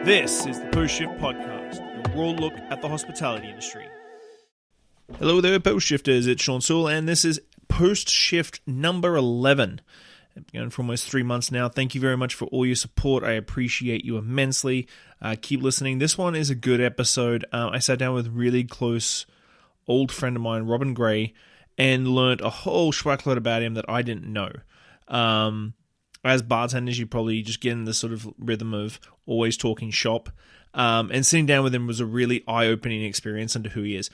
This is the Post Shift Podcast, a raw look at the hospitality industry. Hello there, Post Shifters. It's Shawn Soole, and this is Post Shift number 11. I've been going for almost 3 months now. Thank you very much for all your support. I appreciate you immensely. Keep listening. This one is a good episode. I sat down with a really close old friend of mine, Robyn Gray, and learned a whole schwackload about him that I didn't know. As bartenders, you probably just get in this sort of rhythm of always talking shop. And sitting down with him was a really eye-opening experience into who he is.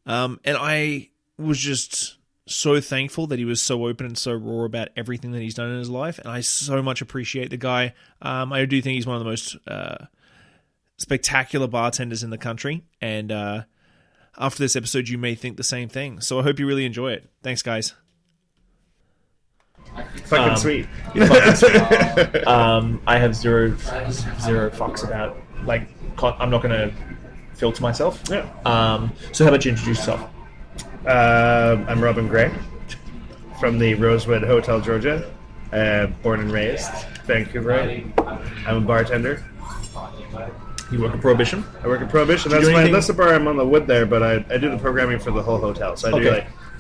And I was just so thankful that he was so open and so raw about everything that he's done in his life. And I so much appreciate the guy. I do think he's one of the most spectacular bartenders in the country. And after this episode, you may think the same thing. So I hope you really enjoy it. Thanks, guys. Fucking sweet. Fucking sweet. I have zero fucks about, like, I'm not going to filter myself. Yeah. So how about you introduce yourself? I'm Robyn Gray from the Rosewood Hotel, Georgia. Born and raised, Vancouver. I'm a bartender. You work at Prohibition? I work at Prohibition. That's the bar I'm on the wood there, but I do the programming for the whole hotel. So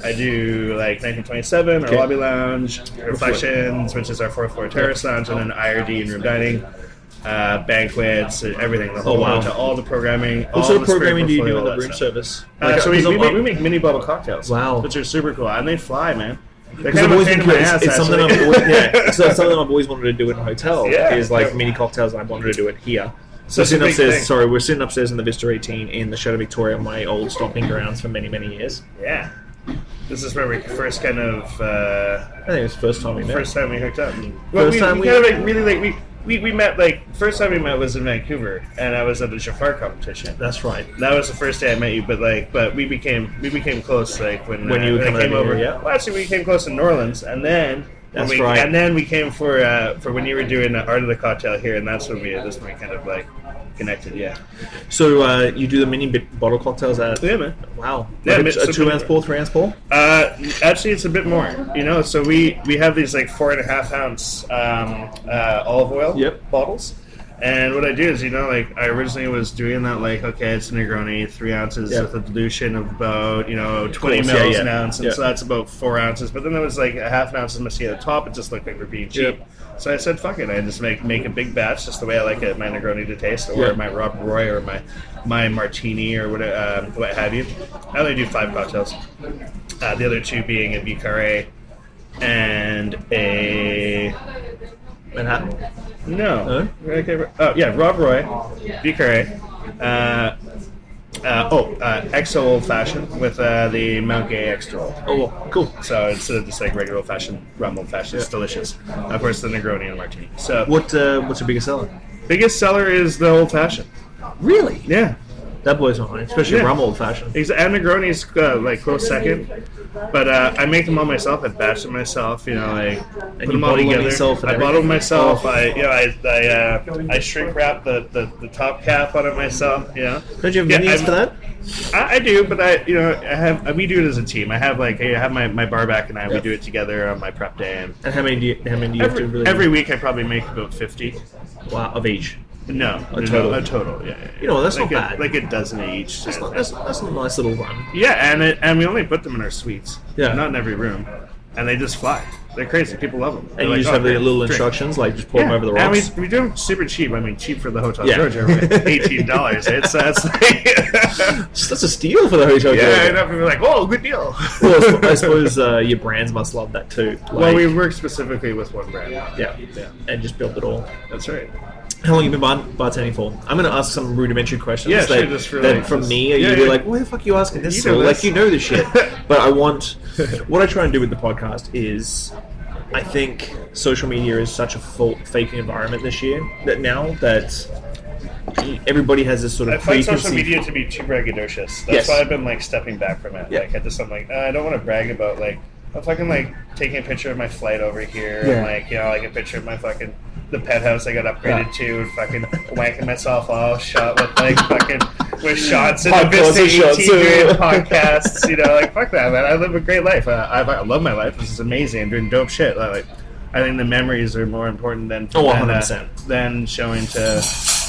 I do 1927, our lobby lounge, Reflections, which is our 4th floor terrace lounge, and then IRD and room dining, banquets, everything. The whole hotel, all the programming. What sort of programming do you do in the room service? So we make mini bottle cocktails. Wow, which are super cool, and they fly, man. Because I've always been curious. It's something I've always wanted to do in a hotel. Is like mini cocktails, and I wanted to do it here. So we're sitting upstairs in the Vista 18 in the Chateau Victoria, my old stomping grounds for many, many years. Yeah. This is where we first kind of... I think it was the first time we met. First time we hooked up. We met, first time we met was in Vancouver, and I was at the Jafar competition. That's right. That was the first day I met you, but we became close, when you came over. Here, yeah. Well, actually, we came close in New Orleans, and then... And then we came for when you were doing the Art of the Cocktail here, and that's when we kind of connected. Yeah. So you do the mini bottle cocktails at? Yeah, man. Wow. Yeah, a 2-ounce pour, 3-ounce pour? Actually, it's a bit more. So we have these 4.5 ounce olive oil bottles. And what I do is, I originally was doing that, it's a Negroni, 3 ounces with a dilution of about, 20 mils an ounce, and so that's about 4 ounces. But then there was a half an ounce of Messy at the top. It just looked like we're being cheap. So I said, fuck it. I just make a big batch, just the way I like my Negroni to taste, or my Rob Roy, or my Martini, or what have you. I only do 5 cocktails. The other 2 being a Bucaré and a... Manhattan? No. Okay. Oh, yeah, Rob Roy, Bucaré, XO Old Fashioned with the Mount Gay Extra Old. Oh, cool. So it's just regular Old Fashioned, rum Old Fashioned. It's delicious. Of course, the Negroni and Martini. So what's your biggest seller? Biggest seller is the Old Fashioned. Really? Yeah. That blows my mind, especially rum Old Fashioned. And Negroni's close second. But I make them all myself. I batch them myself. Put them all together. I bottle them myself. I shrink wrap the top cap on it myself. Don't you have minis for that? I do, but we do it as a team. I have my bar back and we do it together on my prep day. And how many do you have to really? Every week I probably make about 50. Wow, of each. No, a total. Yeah. That's not bad. Like a dozen each. That's a nice little run. Yeah, and we only put them in our suites. Yeah. Not in every room. And they just fly. They're crazy. People love them. And you just have the little instructions, just pour them over the rocks. And we do them super cheap. I mean, cheap for the Hotel Georgia. $18. That's a steal for the Hotel Georgia. Yeah, I know. People are like, oh, good deal. Well, I suppose your brands must love that too. Well, we work specifically with one brand. Yeah. And just build it all. That's right. How long have you been bartending for? I'm going to ask some rudimentary questions that from me, you'll be like, why the fuck are you asking this? You know this shit. But what I try and do with the podcast is, I think social media is such a fake environment this year, that everybody has this sort of I find social media to be too braggadocious. That's why I've been stepping back from it. I'm I don't want to brag about I'm fucking taking a picture of my flight over here and a picture of my fucking the penthouse I got upgraded to and fucking wanking myself off, shot with with shots in the Vista 18 doing podcasts, fuck that, man. I live a great life. I love my life. This is amazing. I'm doing dope shit. I think the memories are more important than 100%. Than showing to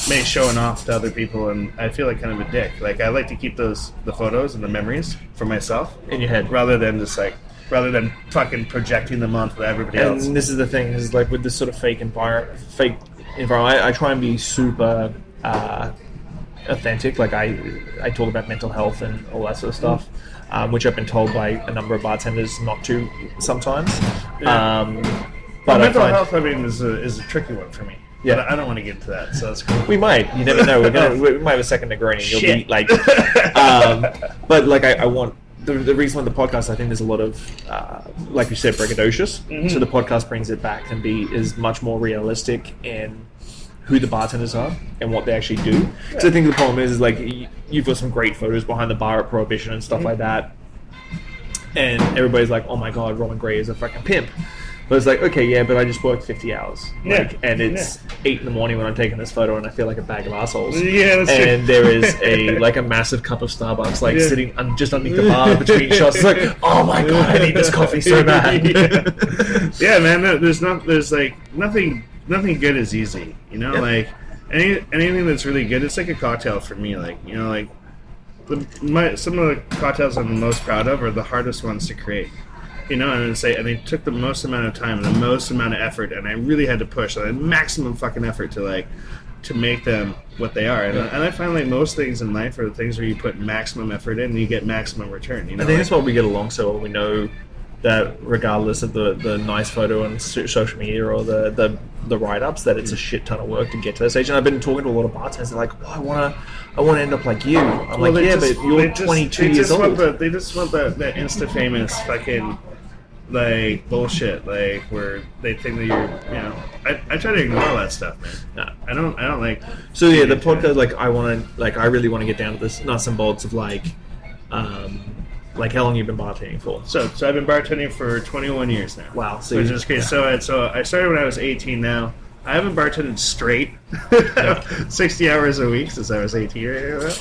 me showing off to other people, and I feel like kind of a dick. Like, I like to keep the photos and the memories for myself in your head, rather than fucking projecting them onto everybody else. And this is the thing, is like with this sort of fake environment, I try and be super authentic. Like I talk about mental health and all that sort of stuff, which I've been told by a number of bartenders not to sometimes. Yeah. But mental health, I mean, is a tricky one for me. Yeah, but I don't want to get into that, so that's cool. We might. You never know. We might have a second degree, and you'll be like. But like, I want the reason why the podcast. I think there's a lot of, like you said, braggadocious. Mm-hmm. So the podcast brings it back and is much more realistic in who the bartenders are and what they actually do. Yeah. So I think the problem is like you've got some great photos behind the bar at Prohibition and stuff like that, and everybody's like, "Oh my god, Robyn Gray is a fucking pimp." But it's like, okay, yeah, but I just worked 50 hours. And it's 8 in the morning when I'm taking this photo and I feel like a bag of assholes. Yeah, that's and true. There is a massisk cup of Starbucks sitting just underneath the bar between shots. It's like, oh my god, I need this coffee so bad. Yeah, man, there's nothing good is easy. You know, like anything that's really good, it's like a cocktail for me. Like, you know, like some of the cocktails I'm the most proud of are the hardest ones to create. You know, and they took the most amount of time and the most amount of effort, and I really had to push the maximum fucking effort to make them what they are. And I find like most things in life are the things where you put maximum effort in and you get maximum return. You know, I think that's why we get along so well. We know that regardless of the nice photo on social media or the write-ups, that it's a shit ton of work to get to that stage. And I've been talking to a lot of bartenders. They're like, I want to end up like you. I'm like, yeah, but you're 22 years old. They just want that Insta-famous fucking... like bullshit, like where they think that you're, you know. I try to ignore all that stuff, man. No, I don't like. So yeah, the podcast, I really want to get down to this nuts and bolts of like how long you've been bartending for. So I've been bartending for 21 years now. Wow. So which is crazy. So I started when I was 18. Now I haven't bartended straight 60 hours a week since I was 18 right now.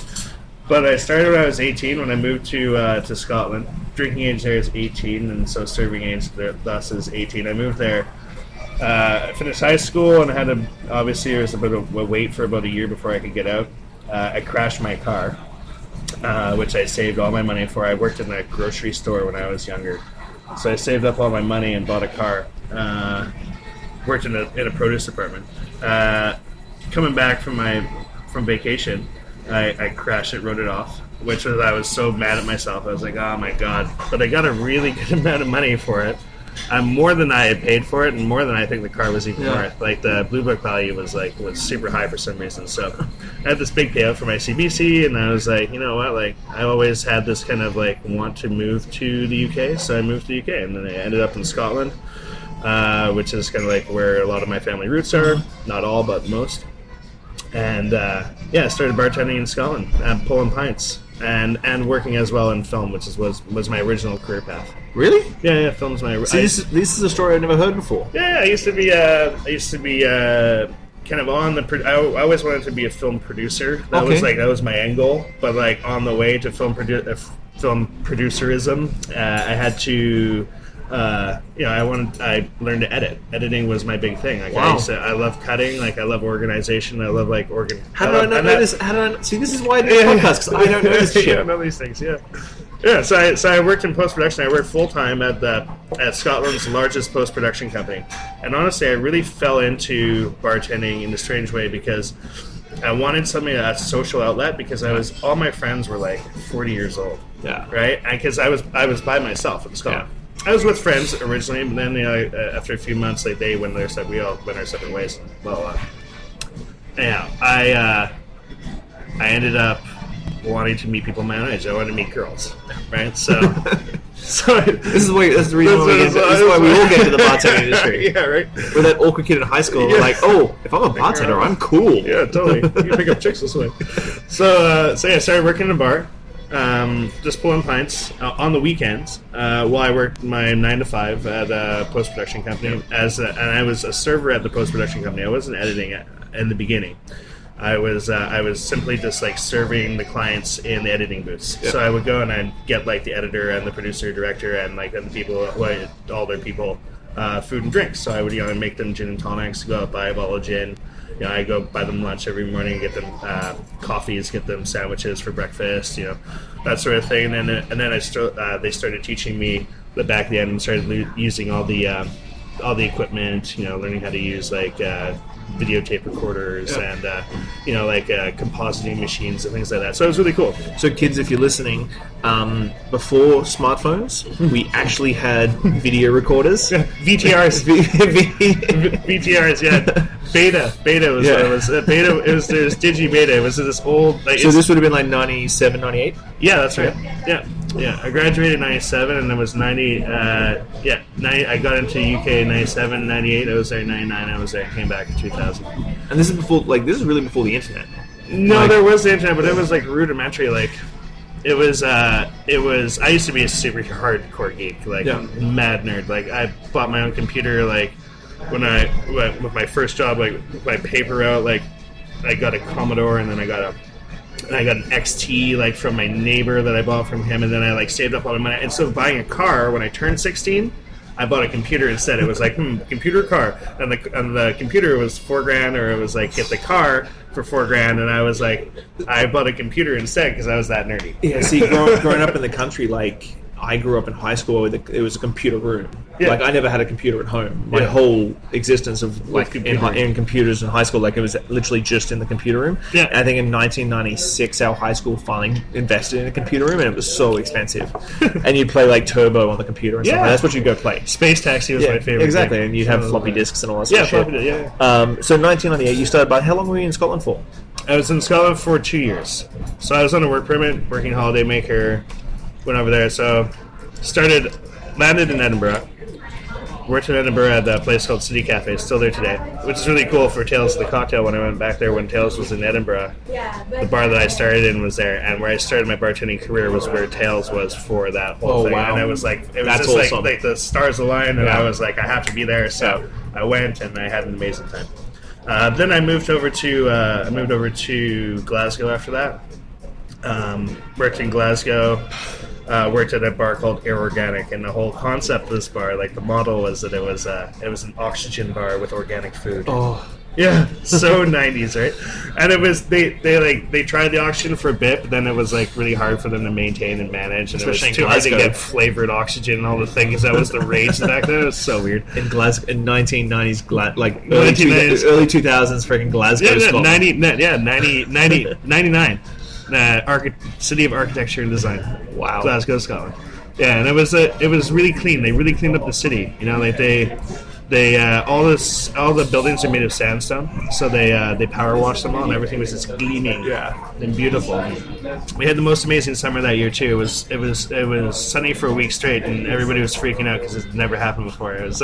But I started when I was 18 when I moved to Scotland. Drinking age there is 18, and so serving age thus is 18. I moved there. I finished high school, and obviously there was a bit of a wait for about a year before I could get out. I crashed my car, which I saved all my money for. I worked in a grocery store when I was younger, so I saved up all my money and bought a car. Worked in a produce department. Coming back from vacation, I crashed it, wrote it off, I was so mad at myself. I was like, oh my god. But I got a really good amount of money for it. More than I had paid for it, and more than I think the car was even worth. Like, the Blue Book value was super high for some reason. So I had this big payout for my CBC, and I was like, you know what? Like, I always had this kind of want to move to the UK, so I moved to the UK, and then I ended up in Scotland, which is kind of where a lot of my family roots are. Not all, but most. And I started bartending in Scotland, pulling pints, and working as well in film, which was my original career path. Really? Yeah, film's my. See, this is a story I've never heard before. Yeah, I used to be kind of on the. I always wanted to be a film producer. That was my end goal. But on the way to film producerism, I had to. I learned to edit. Editing was my big thing. Wow. I love cutting. I love organization. I love How did I not know this? See, this is why I do the podcast, because I don't know this shit. I don't know these things. Yeah. Yeah. So I worked in post production. I worked full time at Scotland's largest post production company. And honestly, I really fell into bartending in a strange way because I wanted something that's a social outlet, because all my friends were 40 years old. Yeah. Right. Because I was by myself in Scotland. Yeah. I was with friends originally, but then after a few months, they went their separate. We all went our separate ways. Well, anyhow, I ended up wanting to meet people my own age. I wanted to meet girls, right? So this is the reason why we all get into the bartending industry. Yeah, right. We're that awkward kid in high school. We're like, oh, if I'm a bartender, I'm cool. Yeah, totally. You can pick up chicks this way. So I started working in a bar. Just pulling pints on the weekends while I worked my 9 to 5 at a post-production company. And I was a server at the post-production company. I wasn't editing in the beginning. I was simply just serving the clients in the editing booths. Yeah. So I would go and I'd get the editor and the producer, director, and and the people, all their people food and drinks. So I would make them gin and tonics, go out buy a bottle of gin. I go buy them lunch every morning, get them coffees, get them sandwiches for breakfast, that sort of thing. And then they started teaching me the back end and started using all the equipment, learning how to use videotape recorders and compositing machines and things like that. So it was really cool. So kids, if you're listening, before smartphones, we actually had video recorders. VTRs. VTRs, yeah. Beta was what it was. Beta, it was DigiBeta. It was this old... so this would have been like 97, 98? Yeah, that's right. Yeah. I graduated in 97 and it was 90... I got into UK in 97, 98. I was there in 99. I was there. Came back in 2000. And this is before... this is really before the internet. No, there was the internet, but it was rudimentary. It was. I used to be a super hardcore geek, mad nerd. I bought my own computer, when I went with my first job, my paper out, I got a Commodore, and then I got an XT, from my neighbor that I bought from him, and then I saved up all my money. Instead of buying a car when I turned 16, I bought a computer instead. It was computer car, and the computer was $4,000, or it was get the car for $4,000, and I was I bought a computer instead because I was that nerdy. Yeah, see, growing up in the country, I grew up in high school. It was a computer room. Yeah. I never had a computer at home. My whole existence of in computers in high school, it was literally just in the computer room. Yeah. And I think in 1996, our high school finally invested in a computer room, and it was so expensive. And you'd play Turbo on the computer and stuff. That's what you'd go play. Space Taxi was my favorite. Exactly, thing. And you'd have floppy disks and all that sort of shit. So 1998, you started. How long were you in Scotland for? I was in Scotland for 2 years. So I was on a work permit, working holiday maker. Went over there, so landed in Edinburgh. Worked in Edinburgh at a place called City Cafe. It's still there today, which is really cool for Tales of the Cocktail. When I went back there when Tales was in Edinburgh, the bar that I started in was there, and where I started my bartending career was where Tales was for that whole thing. Wow. And it was awesome. The stars aligned, and I was I have to be there. So I went, and I had an amazing time. Then I moved over to Glasgow after that. Worked in Glasgow. Worked at a bar called Air Organic, and the whole concept of this bar, the model was that it was an oxygen bar with organic food. Oh, yeah, so 90s, right? And it was they tried the oxygen for a bit, but then it was really hard for them to maintain and manage, and especially it was too hard to get flavored oxygen and all the things. That was the rage back then. It was so weird. In Glasgow, in 1990s, early 2000s, freaking Glasgow. Yeah, 99. City of Architecture and Design. Wow. Glasgow, Scotland. Yeah, and it was really clean. They really cleaned up the city. All the buildings are made of sandstone, so they power washed them all, and everything was just gleaming and beautiful. We had the most amazing summer that year too. It was sunny for a week straight, and everybody was freaking out because it never happened before. It was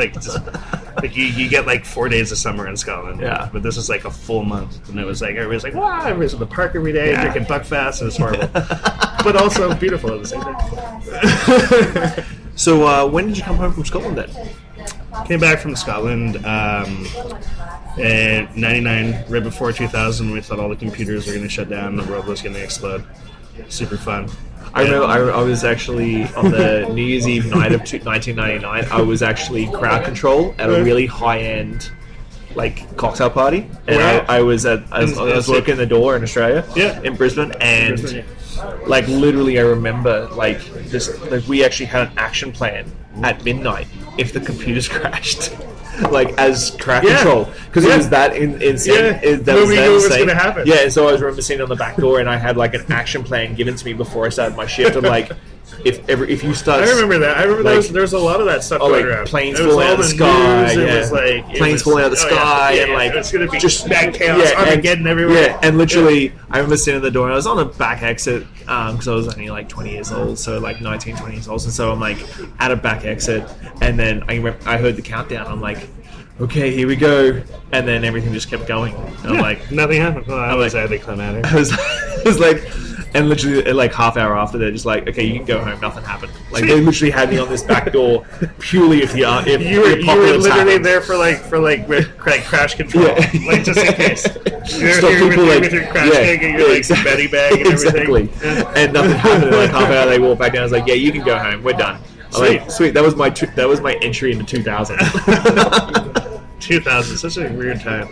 you get 4 days of summer in Scotland, but this was a full month, and it was everybody's wow, everybody's at the park every day drinking Buckfast. It was horrible, but also beautiful at the same time. So when did you come home from Scotland then? Came back from Scotland in 99, right before 2000. We thought all the computers were going to shut down, the world was going to explode. Super fun. I remember I was actually on the New Year's Eve night of 1999. I was actually crowd control at a really high end cocktail party, and I was working the door in Australia, in Brisbane, and literally I remember we actually had an action plan at midnight if the computers crashed. As crowd control, because it was that insane. Nobody knew what was going to happen. Yeah, and so I remember sitting on the back door, and I had an action plan given to me before I started my shift. I'm if you start, I remember that. I remember there was a lot of that stuff going around. Planes falling out of the sky. It was planes falling out of the sky, and it's going to be just mad chaos. Armageddon everywhere. Yeah, and literally, I remember sitting at the door, and I was on a back exit because I was only 20 years old, so 19, 20 years old, and so I'm at a back exit, and then I heard the countdown. I'm okay, here we go, and then everything just kept going. And I'm nothing happened. Well, I was anticlimactic. I was and literally half hour after they're just okay, you can go home. Nothing happened. They literally had me on this back door purely if you were literally happened. There for crash control, just in case. You're people with your crash bag and your Betty bag and everything. Exactly. And nothing happened. And half hour they walked back down. I was yeah, you can go home. We're done. Sweet. That was my entry into 2000. 2000, such a weird time.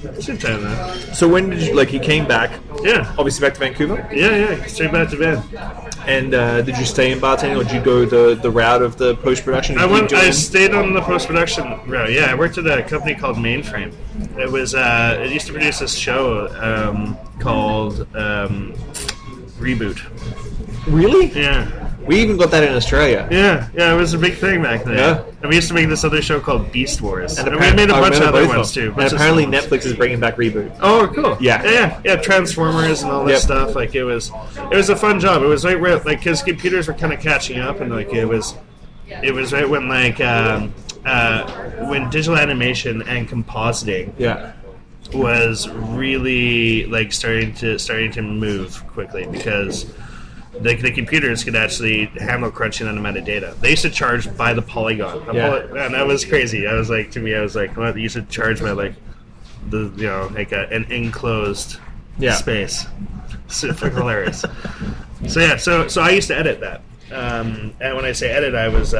It's a good time, man. So when did you came back? Yeah. Obviously back to Vancouver? Yeah, straight back to Van. And did you stay in bartending, or did you go the route of the post-production? I stayed on the post-production route. Yeah, I worked at a company called Mainframe. It was it used to produce this show called Reboot. Really? Yeah. We even got that in Australia. Yeah, it was a big thing back then. Yeah. And we used to make this other show called Beast Wars. And we I made a bunch of other both ones too. And apparently Netflix is bringing back Reboot. Oh, cool. Yeah. Yeah, Transformers and all this stuff. Like, it was a fun job. It was right where, like, because computers were kind of catching up, and like it was right when when digital animation and compositing was really like starting to move quickly, because the computers could actually handle crunching that amount of data. They used to charge by the polygon. And that was crazy. I was like, well, you should charge by like an enclosed space. So hilarious. So I used to edit that. And when I say edit, I was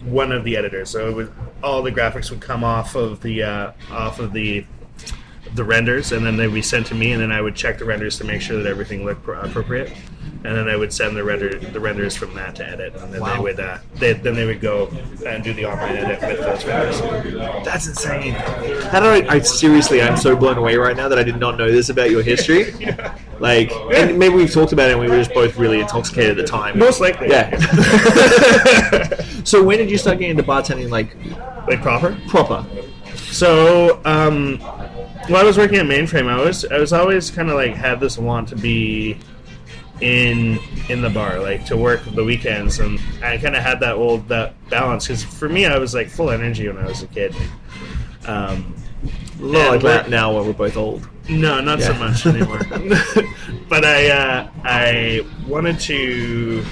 one of the editors. So all the graphics would come off of the renders, and then they'd be sent to me, and then I would check the renders to make sure that everything looked appropriate, and then I would send the renders from that to edit, and then they would go and do the online edit with those renders. That's insane. I'm so blown away right now that I did not know this about your history. And maybe we've talked about it and we were just both really intoxicated at the time. Most likely. Yeah. So when did you start getting into bartending, like proper? So, while I was working at Mainframe, I was always kind of like had this want to be in the bar, like to work the weekends, and I kind of had that balance, because for me, I was like full energy when I was a kid. Not like that now when we're both old. No, not so much anymore. But I wanted to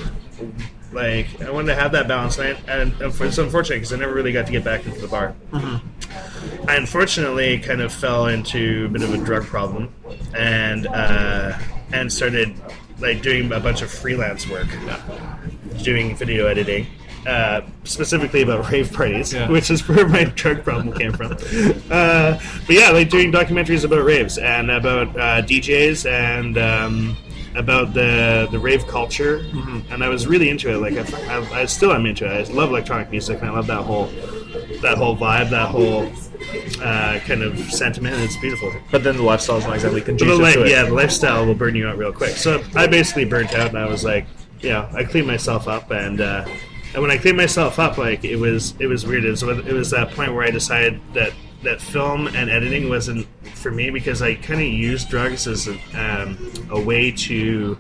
have that balance, and it's unfortunate because I never really got to get back into the bar. Mm-hmm. I unfortunately kind of fell into a bit of a drug problem, and started like doing a bunch of freelance work, doing video editing, specifically about rave parties, which is where my drug problem came from. But yeah, like doing documentaries about raves and about DJs and about the rave culture, and I was really into it. Like I still am into it. I love electronic music, and I love that whole vibe, that whole kind of sentiment. It's beautiful. But then the lifestyle is not exactly conducive to it. Yeah, the lifestyle will burn you out real quick. So I basically burnt out, and I was like, I cleaned myself up, and when I cleaned myself up, like it was weird. It was that point where I decided that film and editing wasn't for me, because I kind of used drugs as a way to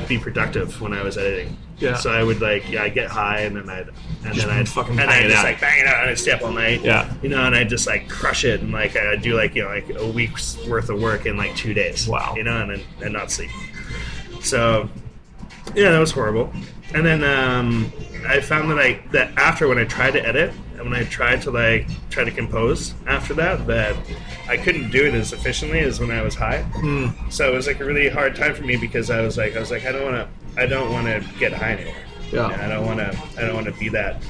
be productive when I was editing. Yeah. So I would I'd get high, and then I'd fucking bang it out, and I'd stay up all night. Yeah. And I'd just like crush it, and like I'd do like a week's worth of work in like 2 days. Wow. And not sleep. So yeah, that was horrible. And then I found that after, when I tried to edit, and when I tried to compose after that I couldn't do it as efficiently as when I was high. So it was like a really hard time for me, because I was like I don't want to get high anymore. Yeah. And I don't want to be that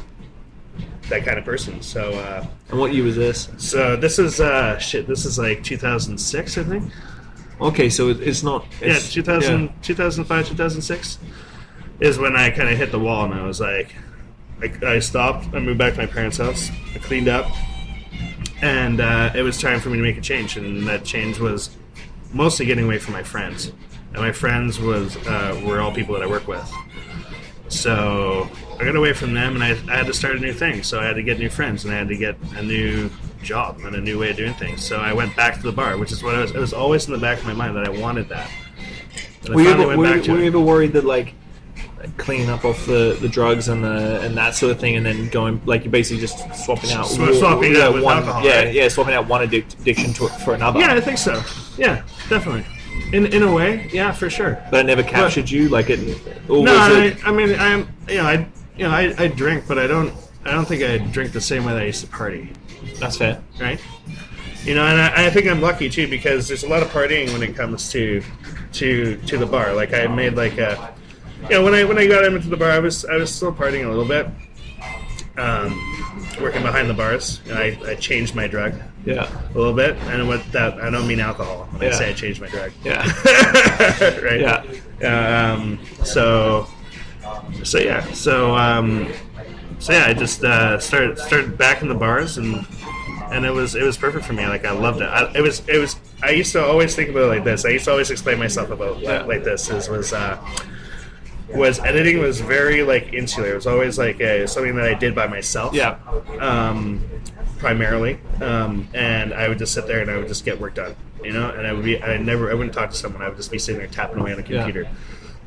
kind of person. So and what year was this? So this is this is like 2006, I think. Okay, so it's not... 2005, 2006 is when I kind of hit the wall, and I was like, I stopped, I moved back to my parents' house, I cleaned up, and it was time for me to make a change, and that change was mostly getting away from my friends. And my friends were all people that I work with. So I got away from them, and I had to start a new thing. So I had to get new friends, and I had to get a new job and a new way of doing things. So I went back to the bar, which is what it was always in the back of my mind that I wanted that. And were you ever worried that like cleaning up off the drugs and that sort of thing, and then going like you're basically just swapping out with one alcohol, swapping out one addiction for another? Yeah, I think so. Yeah, definitely. In a way, yeah, for sure. But it never captured you, like it. I drink, but I don't think I drink the same way that I used to party. That's fair, right? And I think I'm lucky too, because there's a lot of partying when it comes to the bar. Like I made like when I got into the bar, I was still partying a little bit, working behind the bars, and I changed my drug. Yeah. A little bit, and with that, I don't mean alcohol when I say I changed my drug. Yeah. Right. Yeah. I just started back in the bars, and it was perfect for me. Like, I loved it. I used to always think about it like this. I used to always explain myself about like this. Was editing was very like insular. It was always like something that I did by myself. Yeah. Primarily, and I would just sit there and I would just get work done, and I wouldn't talk to someone. I would just be sitting there tapping away on a computer,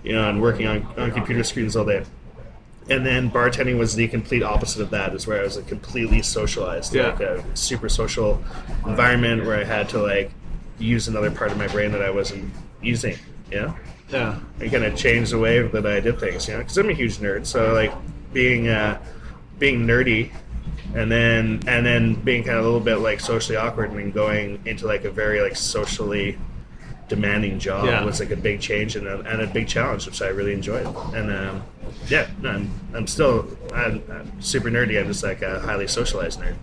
and working on computer screens all day. And then bartending was the complete opposite of that, is where I was completely socialized, like a super social environment where I had to like use another part of my brain that I wasn't using, Yeah. It kind of changed the way that I did things, because I'm a huge nerd. So like being nerdy. And then being kind of a little bit like socially awkward and then going into like a very like socially demanding job was like a big change and a big challenge, which I really enjoyed. And I'm super nerdy. I'm just like a highly socialized nerd.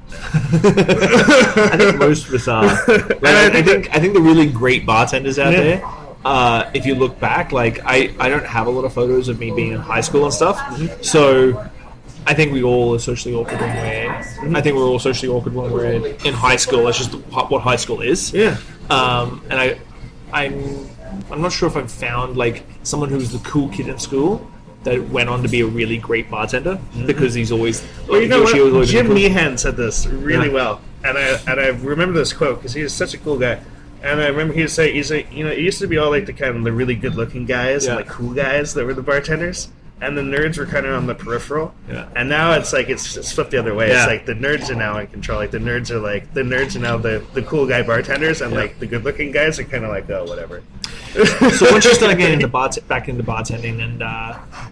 I think most of us are. I think the really great bartenders out there. If you look back, like I don't have a lot of photos of me being in high school and stuff, so. I think we all are socially awkward when I think we're all socially awkward when we're in high school. That's just what high school is. Yeah. And I'm not sure if I've found like someone who's the cool kid in school that went on to be a really great bartender because he's always. Well, you know what? Jim Meehan said this really well, and I remember this quote because he is such a cool guy. And I remember he would say, it used to be all like the really good looking guys and the cool guys that were the bartenders. And the nerds were kind of on the peripheral, and now it's like it's flipped the other way. It's like the nerds are now in control. Like the nerds are now the cool guy bartenders, and like the good looking guys are kind of like, oh, whatever. So once you started getting back into bartending, and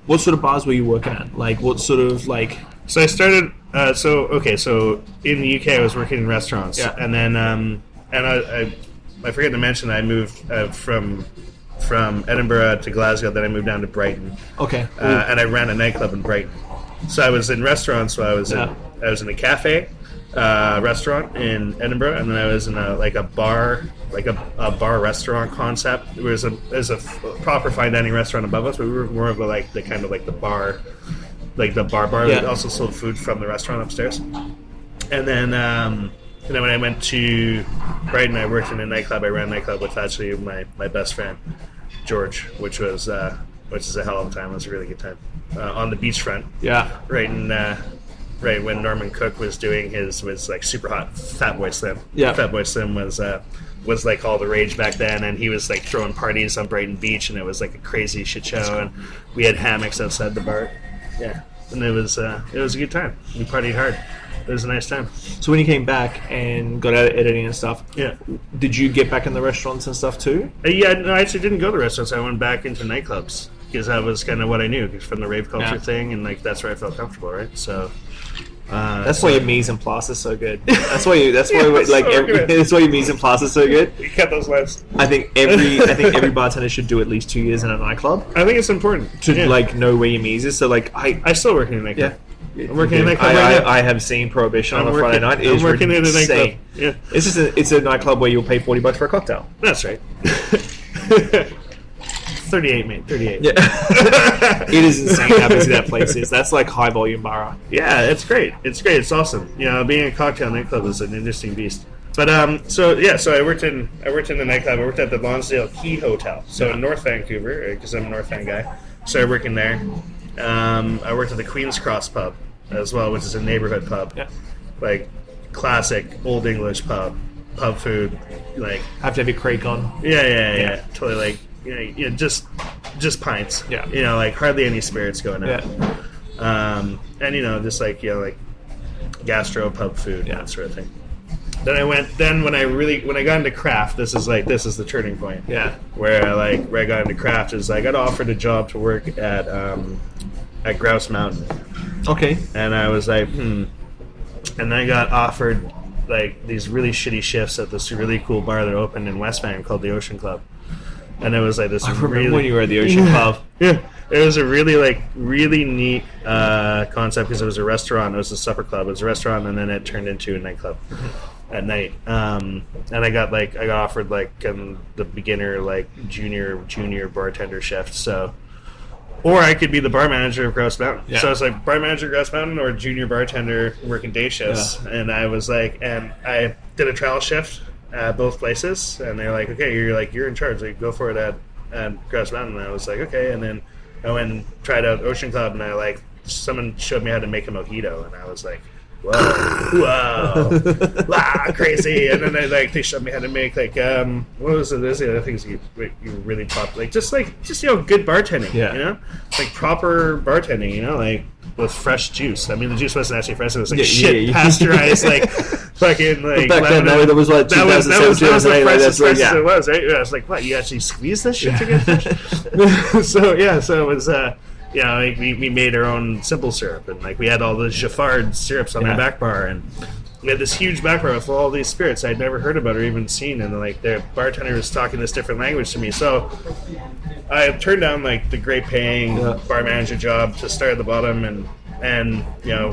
what sort of bars were you working at? Like what sort of like? So I started. So in the UK I was working in restaurants, and then I forget to mention I moved from Edinburgh to Glasgow, then I moved down to Brighton. Okay. And I ran a nightclub in Brighton. So I was in restaurants. So I was in a cafe restaurant in Edinburgh, and then I was in a bar restaurant concept. There's a proper fine dining restaurant above us, but we were more of the bar that also sold food from the restaurant upstairs. And then when I went to Brighton, I worked in a nightclub. I ran a nightclub with actually my best friend, George, which is a hell of a time. It was a really good time. On the beachfront. Yeah. Right when Norman Cook was doing was like super hot Fat Boy Slim. Yeah. Fat Boy Slim was like all the rage back then, and he was like throwing parties on Brighton Beach, and it was like a crazy shit show, and we had hammocks outside the bar. Yeah. And it was a good time. We partied hard. It was a nice time. So when you came back and got out of editing and stuff, did you get back in the restaurants and stuff too? No, I actually didn't go to the restaurants. I went back into nightclubs because that was kind of what I knew from the rave culture thing, and like that's where I felt comfortable, right? So that's why your mise en place is so good. That's why your mise en place is so good. You cut those lips. I think every bartender should do at least 2 years in a nightclub. I think it's important to like know where your mise is. So like I still work in a nightclub. Yeah. I'm working in a nightclub right now. I have seen Prohibition on a Friday night. I'm working in a nightclub. Yeah. It's a nightclub where you'll pay $40 for a cocktail. That's right. 38, mate. 38. Yeah. It is insane how busy that place is. That's like high volume bar. Yeah, it's great. It's awesome. Being a cocktail nightclub is an interesting beast. But so I worked in the nightclub. I worked at the Lonsdale Key Hotel. So in North Vancouver, because I'm a North Van guy. Started working there. I worked at the Queen's Cross pub as well, which is a neighborhood pub. Yeah. Like classic old English pub food. Like have to have your crake on. Yeah. Totally like just pints. Yeah. Like hardly any spirits going out. Yeah. And just like like gastro pub food, that sort of thing. Then when I got into craft, this is the turning point. Yeah. Where I got into craft is I got offered a job to work at Grouse Mountain. Okay. And I was like, And I got offered like these really shitty shifts at this really cool bar that opened in West Van called the Ocean Club. And it was like this. I remember when you were at the Ocean Club. Yeah. it was a really neat concept because it was a restaurant. It was a supper club. It was a restaurant, and then it turned into a nightclub at night. And I got offered the beginner junior bartender shift. So, or I could be the bar manager of Grouse Mountain. Yeah. So it's like bar manager of Grouse Mountain or junior bartender working day shifts. Yeah. And I was like, and I did a trial shift at both places, and they're like, okay, you're in charge. Like, go for it at Grouse Mountain. And I was like, okay. And then I went and tried out Ocean Club, and someone showed me how to make a mojito, and I was like, whoa, crazy. And then they showed me how to make what was it? There's the other things you really pop, just good bartending, proper bartending, with fresh juice. I mean, the juice wasn't actually fresh; it was pasteurized, fucking back then that was what 2007. That was the freshest it was, right? I was like, what? You actually squeeze this shit to get fresh? So it was. We made our own simple syrup, and we had all the Giffard syrups on our back bar, and we had this huge back bar with all these spirits I'd never heard about or even seen, and the bartender was talking this different language to me. So I turned down the great paying bar manager job to start at the bottom, and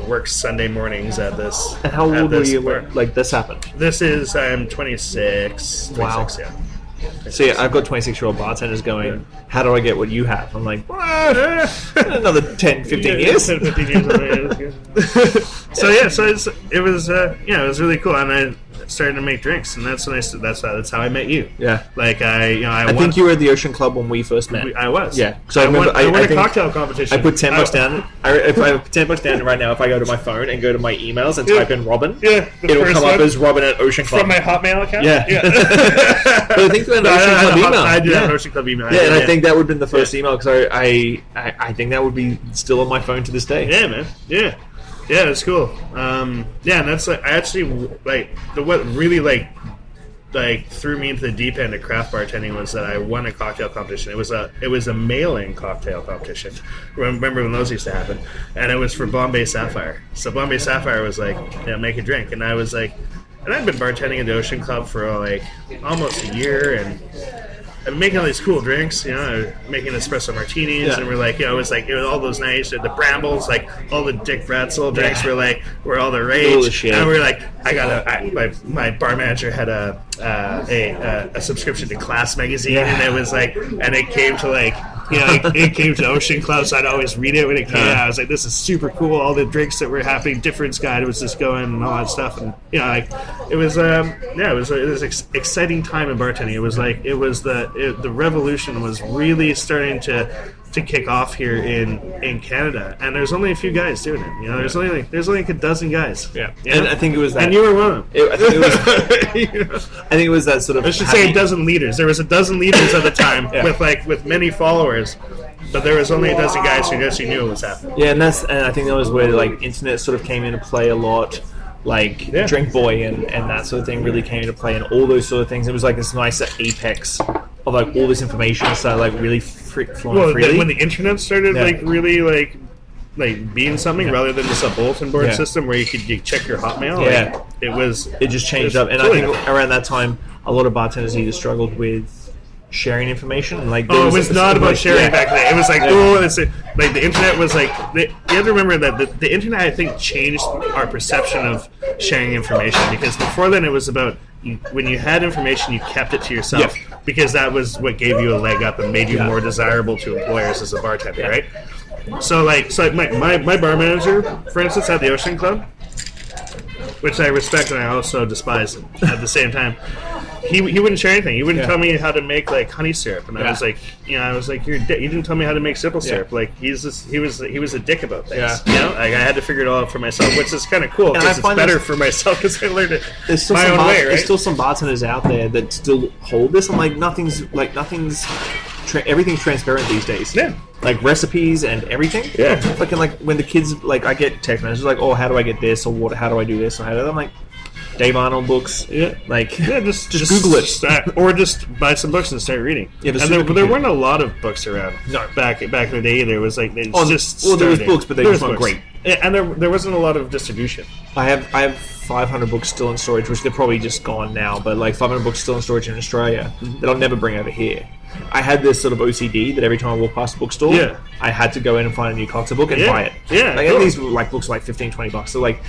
work Sunday mornings at this. And how old were you when this happened? I'm 26. Wow. Yeah. See, I've got 26-year-old bartenders going, how do I get what you have? I'm like, another 10, 15 years. 10, 15 years. So it was really cool, and I started to make drinks, and that's how I met you. Yeah. I think you were at the Ocean Club when we first met. I was. Yeah. So I won a cocktail competition. I put $10 down. If I put $10 down right now, if I go to my phone and go to my emails and type in Robyn, it'll come up as Robyn at Ocean Club. From my Hotmail account? Yeah. But I think you had an Ocean Club email. I did have an Ocean Club email. Yeah, and I think that would have been the first email, because I think that would be still on my phone to this day. Yeah, man. Yeah. Yeah, that's cool. And that's I actually what really threw me into the deep end of craft bartending was that I won a cocktail competition. It was a mail-in cocktail competition. Remember when those used to happen? And it was for Bombay Sapphire. So Bombay Sapphire was make a drink, and I was and I'd been bartending at the Ocean Club for almost a year, and I've been making all these cool drinks, making espresso martinis, and it was all those nights, the Brambles, all the Dick Bratzel drinks were all the rage, and we're my bar manager had a subscription to Class magazine, and it was and it came to it came to Ocean Club, so I'd always read it when it came out. I was like, this is super cool, all the drinks that were happening, Difference Guide was just going, and all that stuff, and it was an exciting time in bartending. It was the revolution was really starting to kick off here in Canada, and there's only a few guys doing it. There's only a dozen guys. Yeah, and I think it was that, and you were one of them. I think it was that sort of. I should say a dozen leaders. There was a dozen leaders at the time with many followers, but there was only a dozen guys who actually knew what was happening. Yeah, and I think that was where internet sort of came into play a lot. Drink Boy and that sort of thing really came into play, and all those sort of things. It was this nice apex of all this information started really flowing freely. When the internet started really being something rather than just a bulletin board system where you could check your Hotmail. It just changed up, and I think around that time a lot of bartenders either struggled with sharing information. It was not about sharing back then. It was the internet was you have to remember that the internet, I think, changed our perception of sharing information, because before then it was about when you had information, you kept it to yourself because that was what gave you a leg up and made you more desirable to employers as a bartender, right? So my bar manager, for instance, at the Ocean Club, which I respect and I also despise at the same time. He wouldn't share anything. He wouldn't tell me how to make honey syrup, and I was you didn't tell me how to make simple syrup. He was a dick about things. I had to figure it all out for myself, which is kind of cool because it's better for myself because I learned it my own way. Right? There's still some bartenders out there that still hold this, and everything's transparent these days. Yeah. Recipes and everything. Yeah. When the kids I get text messages oh, how do I get this, or how do I do this, or how do I? I'm like, Dave Arnold books. Yeah. Just Google it. Or just buy some books and start reading. Yeah, there weren't a lot of books around. No. Back in the day, there was there was books, but they just weren't great. And there wasn't a lot of distribution. I have 500 books still in storage, which they're probably just gone now, but like 500 books still in storage in Australia that I'll never bring over here. I had this sort of OCD that every time I walk past a bookstore, I had to go in and find a new cocktail book and buy it. Yeah, like, and these like books like $15-20. So like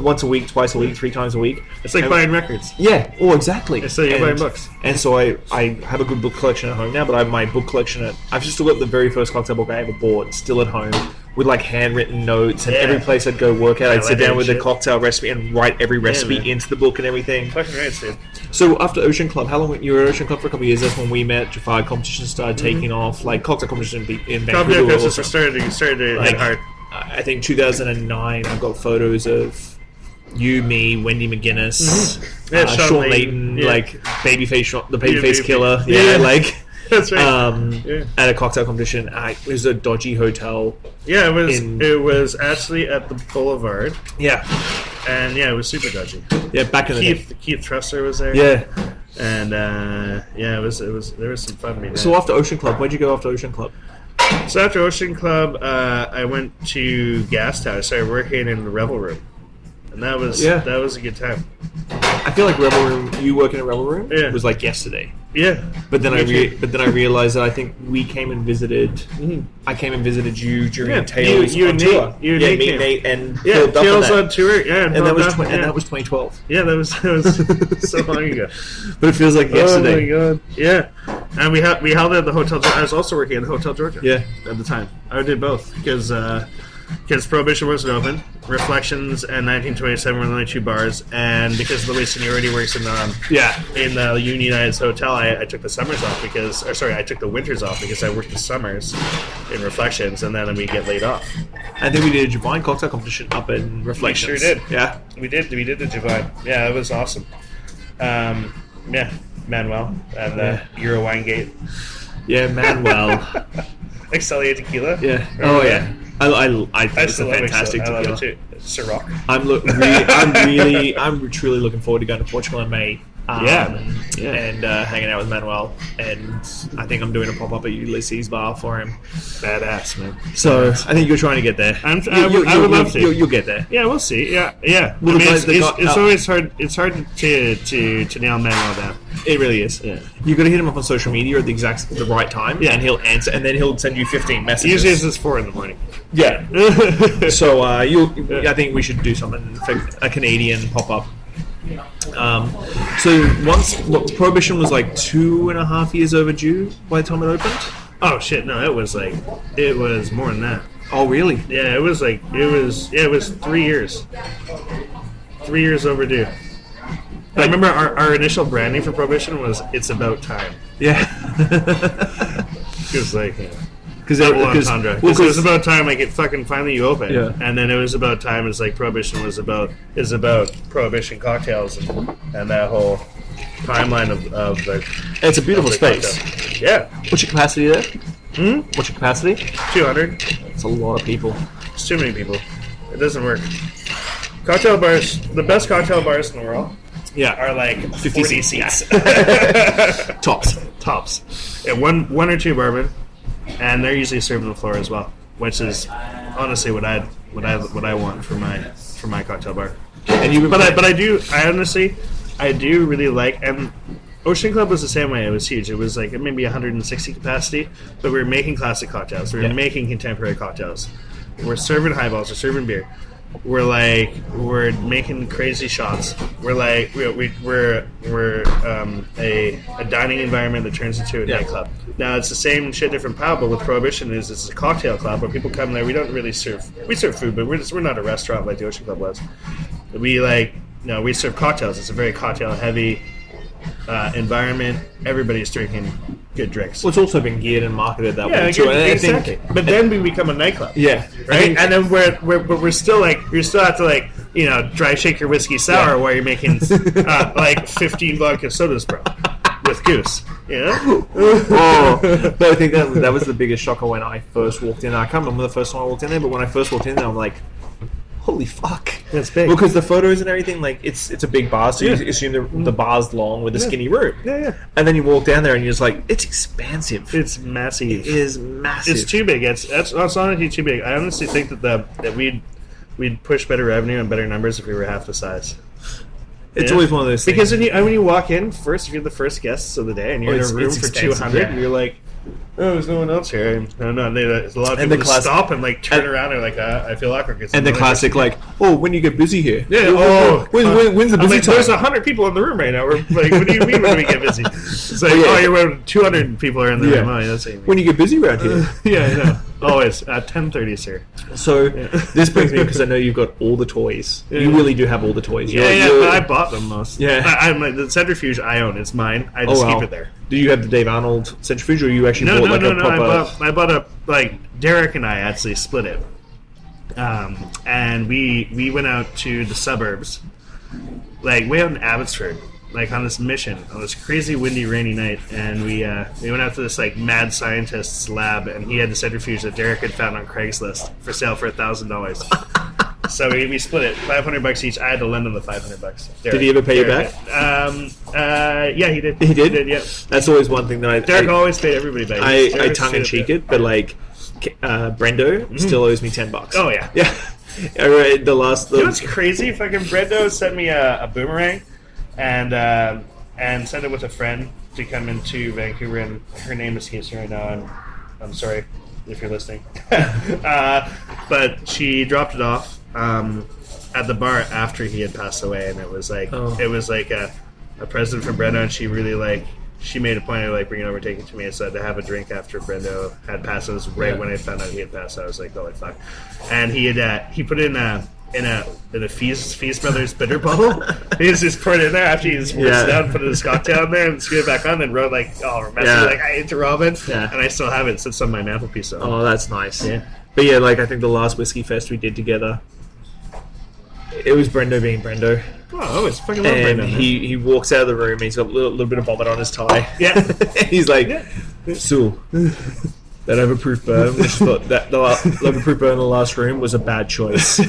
once a week, twice a week, 3 times a week. It's like buying records. Yeah. Oh, exactly. So you're buying books. And so I have a good book collection at home now, but I have my book collection I've still got the very first cocktail book I ever bought still at home with like handwritten notes, and every place I'd go work at, I'd sit down with the cocktail recipe and write every recipe into the book and everything. Fucking right, dude. So after Ocean Club, how long you were at Ocean Club for a couple of years? That's when we met. Jafar competitions started taking off, like cocktail competition in Vancouver. Cocktail started to like, hit hard. I think 2009. I've got photos of you, me, Wendy McGuinnis, Shawn Layton, like the babyface killer. Like. That's right. At a cocktail competition. It was a dodgy hotel. Yeah, it was actually at the Boulevard. Yeah. And it was super dodgy. Yeah, back in the day. Keith Trusser was there. Yeah. And it was there was some fun being had. So after Ocean Club, where'd you go after Ocean Club? So after Ocean Club, I went to Gastown. I started working in the Revel Room. And that was a good time. I feel like Revel Room, you working at Revel Room was like yesterday. Yeah, but then I realized that I think we came and visited. I came and visited you during Tails on tour. Nate and Phil Tails on tour. Yeah, and that was 2012. Yeah, that was so long ago. But it feels like yesterday. Oh my god! Yeah, and we held it at the Hotel. I was also working at the Hotel Georgia. Yeah, at the time I did both because Prohibition wasn't open. Reflections and 1927 were the only 2 bars, and because Louis Seniority works in the Unionites Hotel, I took the summers off I took the winters off because I worked the summers in Reflections, and then we get laid off. I think we did a Javine cocktail competition up in Reflections. We sure did. Yeah, we did the Javine. Yeah, it was awesome. Manuel and Euro Winegate. Yeah, Manuel. Excelia Tequila. Yeah. Oh yeah. I think it's a fantastic tequila. I love it too. Ciroc. I'm truly looking forward to going to Portugal in May. And hanging out with Manuel, and I think I'm doing a pop up at Ulysses Bar for him. Badass, man. So I think you're trying to get there. I would love to. You'll get there. Yeah, we'll see. Yeah. Well, it's always hard. It's hard to nail Manuel down. It really is. Yeah. You got to hit him up on social media at the right time, and he'll answer, and then he'll send you 15 messages. Usually it's 4 in the morning. Yeah. So I think we should do something for a Canadian pop up. So Prohibition was like 2.5 years overdue by the time it opened. Oh shit! No, it was more than that. Oh really? Yeah, it was 3 years. 3 years overdue. I remember our initial branding for Prohibition was "It's about time." Yeah. Because it was about time like it fucking finally you open, and then it was about time. It's like Prohibition is about Prohibition cocktails and that whole timeline of the. It's a beautiful space. Cocktail. Yeah. What's your capacity there? What's your capacity? 200. It's a lot of people. It's too many people. It doesn't work. Cocktail bars, the best cocktail bars in the world. Yeah, are like 50 seats. Tops. Yeah, one or 2 bourbon. And they're usually served on the floor as well, which is honestly what I want for my cocktail bar. And I do really like. And Ocean Club was the same way. It was huge. It was like maybe 160 capacity, but we were making classic cocktails. We were making contemporary cocktails. We're serving highballs. We're serving beer. We're making crazy shots. We're a dining environment that turns into a nightclub. Now it's the same shit, different pal, but with Prohibition it's a cocktail club where people come there. We don't really serve food, but we're not a restaurant like the Ocean Club was. We serve cocktails. It's a very cocktail heavy environment. Everybody's drinking good drinks. Well, it's also been geared and marketed that way too. Exactly. But then we become a nightclub. Yeah. Right? And then we're still you still have to dry shake your whiskey sour while you're making 15 vodka sodas, bro. With Goose. Yeah. But I think that was the biggest shocker when I first walked in. I can't remember the first time I walked in there, but when I first walked in there, I'm like, holy fuck. That's big. Because the photos and everything, like, it's a big bar, so you assume the bar's long with a skinny room. Yeah. And then you walk down there and you're just like, it's expansive. It's massive. It is massive. It's too big. It's honestly too big. I honestly think that we'd push better revenue and better numbers if we were half the size. It's always one of those things. Because when you walk in first, if you're the first guests of the day and you're in a room for 200, you're like, oh, there's no one else here. No, there's a lot of people that stop and like turn around and like, I feel awkward. And the classic like, when you get busy here. Yeah. When's the busy time? There's 100 people in the room right now. We're like, what do you mean when we get busy? It's like, you're 200 people are in the room. Oh, that's what you mean. When you get busy around here. Yeah, I know. Always at 10:30, sir. So this brings me, because I know you've got all the toys. Yeah. You really do have all the toys. But I bought them most. Yeah, I'm like, the centrifuge I own. It's mine. I just keep it there. Do you have the Dave Arnold centrifuge, or you actually bought a proper? I bought Derek and I actually split it, and we went out to the suburbs, like way out in Abbotsford, like on this mission on this crazy windy rainy night, and we went out to this like mad scientist's lab, and he had the centrifuge that Derek had found on Craigslist for sale for $1,000. So we split it, $500 each. I had to lend him the $500. Did he ever pay you back? Yeah, he did. He did. Yeah. That's always one thing that Derek always paid everybody back. I tongue in cheek it, but like Brendo still owes me $10. Oh yeah. I read the last. You know what's crazy? Fucking Brendo sent me a boomerang, and sent it with a friend to come into Vancouver, and her name escapes me right now. I'm sorry if you're listening, but she dropped it off at the bar after he had passed away, and it was like a present from Brendo, and she really she made a point of like bringing it over, taking it to me, and said to have a drink after Brendo had passed. It was right when I found out he had passed. I was like, holy fuck! And he put it in a Feast Brothers bitter bottle. He just poured it in there after he just poured it down, put his cocktail in there, and screwed it back on, and wrote like I ate to Robyn, and I still have it. It sits on my mantelpiece. So. Oh, that's nice. Yeah. But yeah, like I think the last whiskey fest we did together, it was Brendo being Brendo. Oh, I always fucking love Brendo. He walks out of the room, and he's got a little bit of vomit on his tie. Yeah. He's like, Soole, that overproof burn, which thought that the overproof burn in the last room was a bad choice.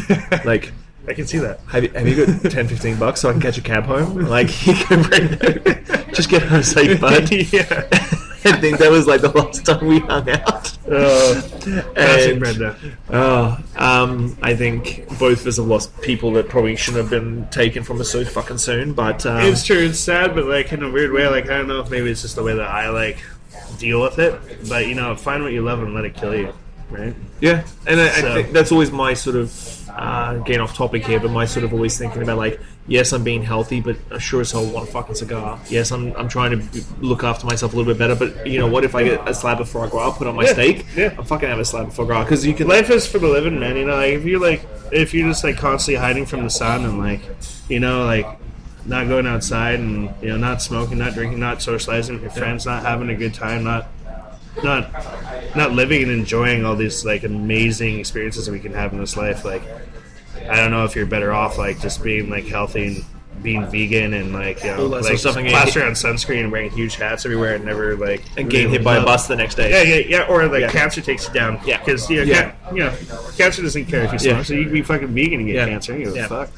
Like, I can see that. Have you got $10-15 so I can catch a cab home? Like, you can Brendo, just get home safe, bud. Yeah. I think that was like the last time we hung out. I think both of us have lost people that probably shouldn't have been taken from us so fucking soon. But it's true, it's sad, but like in a weird way, like I don't know if maybe it's just the way that I like deal with it. But find what you love and let it kill you, right? Yeah, and I think that's always my sort of getting off topic here, but my sort of always thinking about like, yes, I'm being healthy, but I sure as hell want a fucking cigar. Yes, I'm trying to look after myself a little bit better, but you know what? If I get a slab of foie gras put on my steak, I'm fucking have a slab of foie gras, because you can. Life is for the living, man. If you're just like constantly hiding from the sun and like not going outside and not smoking, not drinking, not socializing with your friends, not having a good time, not living and enjoying all these like amazing experiences that we can have in this life, like. I don't know if you're better off like just being like healthy and being vegan and like plaster on sunscreen and wearing huge hats everywhere and never like getting hit by a bus the next day. Yeah, or like cancer takes you down. Yeah, because cancer doesn't care if you smoke, so you can be fucking vegan and get cancer. You know, fuck.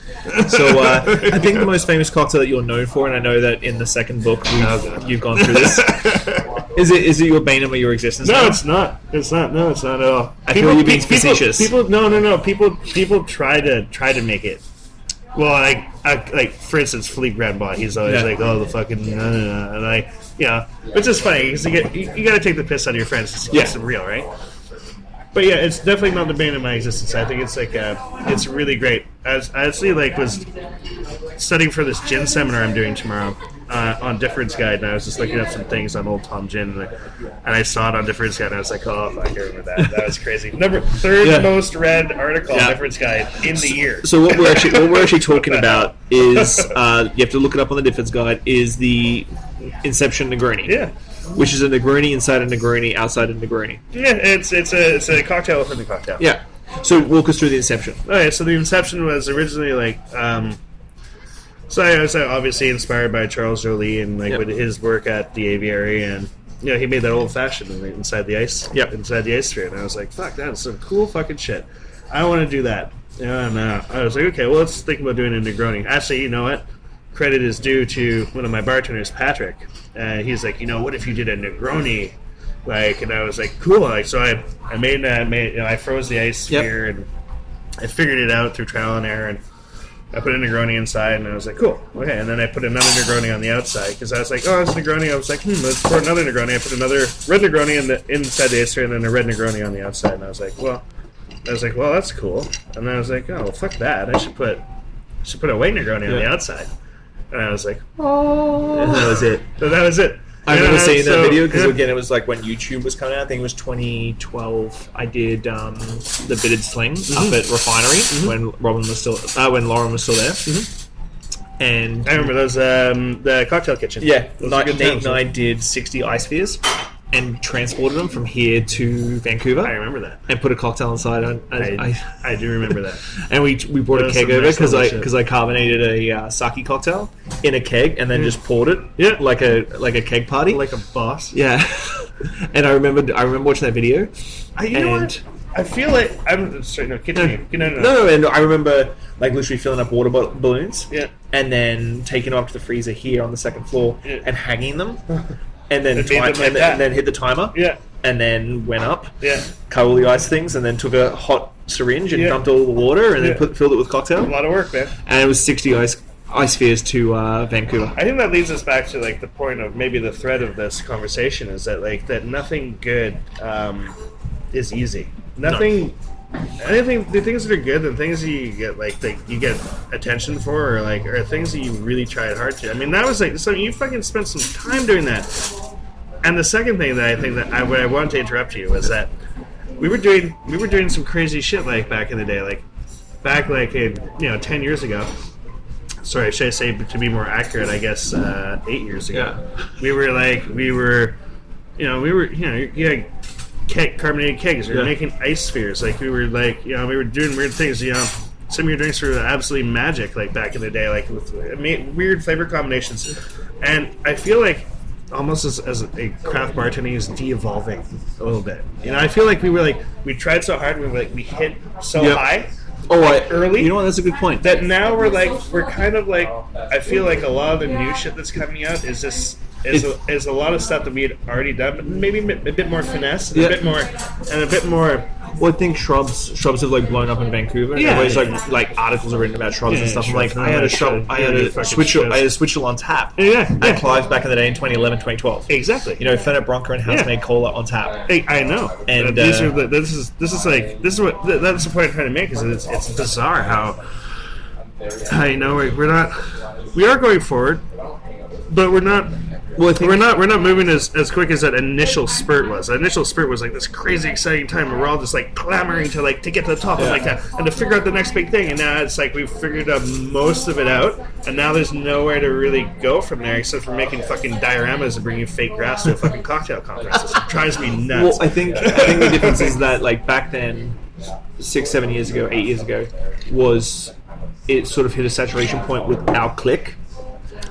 So I think the most famous cocktail that you're known for, and I know that in the second book you've gone through this. Is it your bane of your existence? No, it's not. It's not. No, it's not at all. I feel you're being facetious. No. People try to make it. Well, like for instance, Philippe Grandbois, he's always like, "Oh, the fucking no," and which is funny because you got to take the piss out of your friends to get them real, right? But yeah, it's definitely not the bane of my existence. I think it's like it's really great. I actually was studying for this gin seminar I'm doing tomorrow on Difference Guide, and I was just looking up some things on Old Tom Gin, and I saw it on Difference Guide, and I was like, oh, fuck, I remember that. That was crazy. Third most read article on Difference Guide in the year. So what we're actually talking about is you have to look it up on the Difference Guide. Is the Inception Negroni? Yeah. Which is a Negroni inside a Negroni outside a Negroni. Yeah, it's a cocktail within the cocktail. Yeah. So walk us through the Inception. Okay, so the Inception was originally like. So I was obviously inspired by Charles Joly and with his work at the Aviary, and he made that old fashioned inside the ice, inside the ice sphere, and I was like, fuck, that's some cool fucking shit. I want to do that. And I was like, okay, well, let's think about doing a Negroni. Actually, you know what? Credit is due to one of my bartenders, Patrick. He's like, what if you did a Negroni? And I was like, cool. So I made I froze the ice sphere and I figured it out through trial and error, and I put a Negroni inside, and I was like, cool, okay. And then I put another Negroni on the outside, because I was like, oh, it's Negroni. I was like, let's pour another Negroni. I put another red Negroni inside the Acer, and then a red Negroni on the outside. And I was like, well, that's cool. And then I was like, oh, well, fuck that. I should put a white Negroni on the outside. And I was like, oh. And that was it. So that was it. I remember seeing that video because again, it was like when YouTube was coming out. I think it was 2012. I did the Bitted Sling up at Refinery when Robyn was still, when Lauren was still there. And I remember those the cocktail kitchen. Yeah, Nate and I did 60 ice spheres and transported them from here to Vancouver. I remember that. And put a cocktail inside. I do remember that. And we brought a keg over because I carbonated a sake cocktail in a keg and then just poured it like a keg party, like a boss. Yeah. And I remember watching that video. You know what? I feel like I'm sorry. No, continue. No. And I remember like literally filling up water balloons. Yeah. And then taking them up to the freezer here on the second floor and hanging them. And then then hit the timer. Yeah. And then went up. Yeah. Cut all the ice things, and then took a hot syringe and dumped all the water, and then filled it with cocktail. A lot of work, man. And it was 60 ice spheres to Vancouver. I think that leads us back to like the point of maybe the thread of this conversation is that like that nothing good is easy. Nothing. Anything, the things that are good, the things that you get you get attention for, or things that you really tried hard to. I mean, that was like so you fucking spent some time doing that. And the second thing that I think that I wanted to interrupt you was that we were doing some crazy shit like back in the day, like back like in 10 years ago. Sorry, should I say to be more accurate? I guess 8 years ago. Yeah. We were carbonated kegs. We were making ice spheres. Like we were we were doing weird things. Some of your drinks were absolutely magic. Like back in the day, like with weird flavor combinations. And I feel like almost as a craft bartending is de-evolving a little bit. I feel like we tried so hard. We hit so high. Early. You know what? That's a good point. That now we're kind of like I feel like a lot of the new shit that's coming out is just. Is a lot of stuff that we had already done, but maybe a bit more finesse, a bit more. Well, I think shrubs have like blown up in Vancouver. Yeah, always like articles are written about shrubs and stuff. I'm like, I had a switchel on tap. At Clive's back in the day in 2011, 2012. Exactly. Fernet Branca and house-made cola on tap. I know. And that's the point I'm trying to make is that it's bizarre how we are going forward, but we're not. Well, we're not moving as quick as that initial spurt was. That initial spurt was like this crazy exciting time where we're all just like clamoring to get to the top of like that and to figure out the next big thing. And now it's like we've figured out most of it out, and now there's nowhere to really go from there except for making fucking dioramas and bringing fake grass to a fucking cocktail conference. It drives me nuts. Well, I think the difference is that like back then, 6, 7 years ago, 8 years ago, was it sort of hit a saturation point with our clique.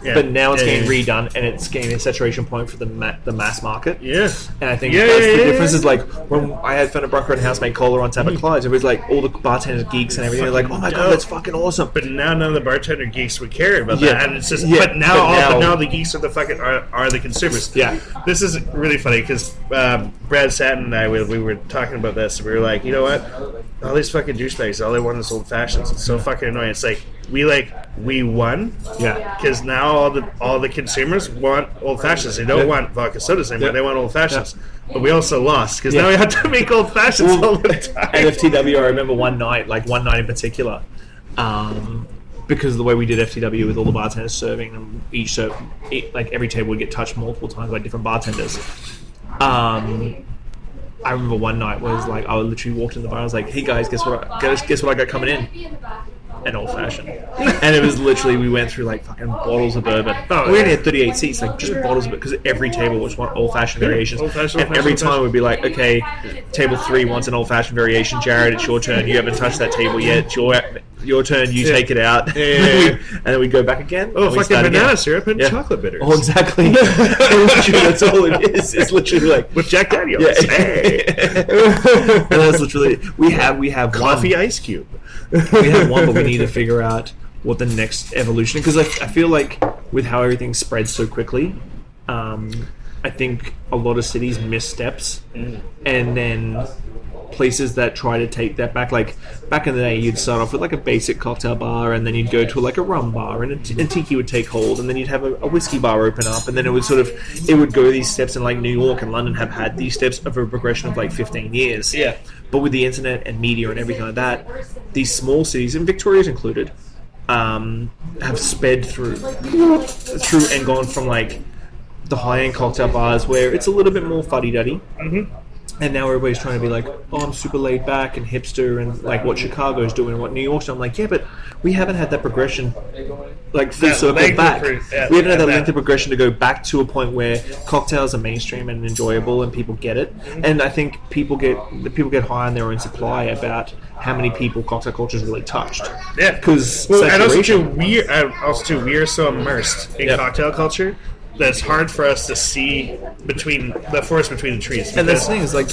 Yeah. But now it's getting redone, and it's getting a saturation point for the mass market. Yes, and I think that's the difference. Is like when I had Fernet Branca and house-made cola on tap at Clyde's, it was like all the bartenders, geeks, and everything. They're like, "Oh my god, that's fucking awesome!" But now none of the bartender geeks would care about that. And it's just, but now the geeks are the fucking are the consumers. Yeah, this is really funny because Brad Satin and I we were talking about this. And we were like, you know what? All these fucking douchebags, all they want is old fashions. It's so fucking annoying. It's like we won, because now all the consumers want old fashions. They don't want vodka sodas anymore. They want old fashions. But we also lost because now we have to make old fashions all the time. And FTW, I remember one night in particular, because of the way we did FTW with all the bartenders serving, and every table would get touched multiple times by different bartenders. I remember one night was like I literally walked in the bar. I was like, "Hey guys, guess what I got coming in? An old fashioned." And it was literally we went through like fucking bottles of bourbon. We only had 38 seats, like just bottles of it, because every table was one old fashioned variations. And every time we'd be like, "Okay, table 3 wants an old fashioned variation. Jared, it's your turn. You haven't touched that table yet. It's your turn. You take it out." And then we go back again. Oh, fucking banana syrup and chocolate bitters. Oh, exactly. That's all it is. It's literally like with Jack Daniels. Hey. And that's literally we have coffee ice cube. We have one, but we need to figure out what the next evolution. Because I feel like with how everything spreads so quickly, I think a lot of cities miss steps, and then places that try to take that back. Like back in the day, you'd start off with like a basic cocktail bar, and then you'd go to like a rum bar, and a tiki would take hold, and then you'd have a whiskey bar open up, and then it would go these steps. And like New York and London have had these steps over a progression of like 15 years. Yeah. But with the internet and media and everything like that, these small cities, and Victoria's included, have sped through and gone from like the high-end cocktail bars where it's a little bit more fuddy-duddy. Mm-hmm. And now everybody's trying to be like, oh, I'm super laid back and hipster and like what Chicago's doing and what New York's doing. I'm like, yeah, but we haven't had that progression, like full circle back. We haven't had that length of progression to go back to a point where cocktails are mainstream and enjoyable and people get it. Mm-hmm. And I think people get high on their own supply about how many people cocktail culture's really touched. Yeah, because and also too, we are so immersed in cocktail culture that it's hard for us to see the forest between the trees. And that's the thing is like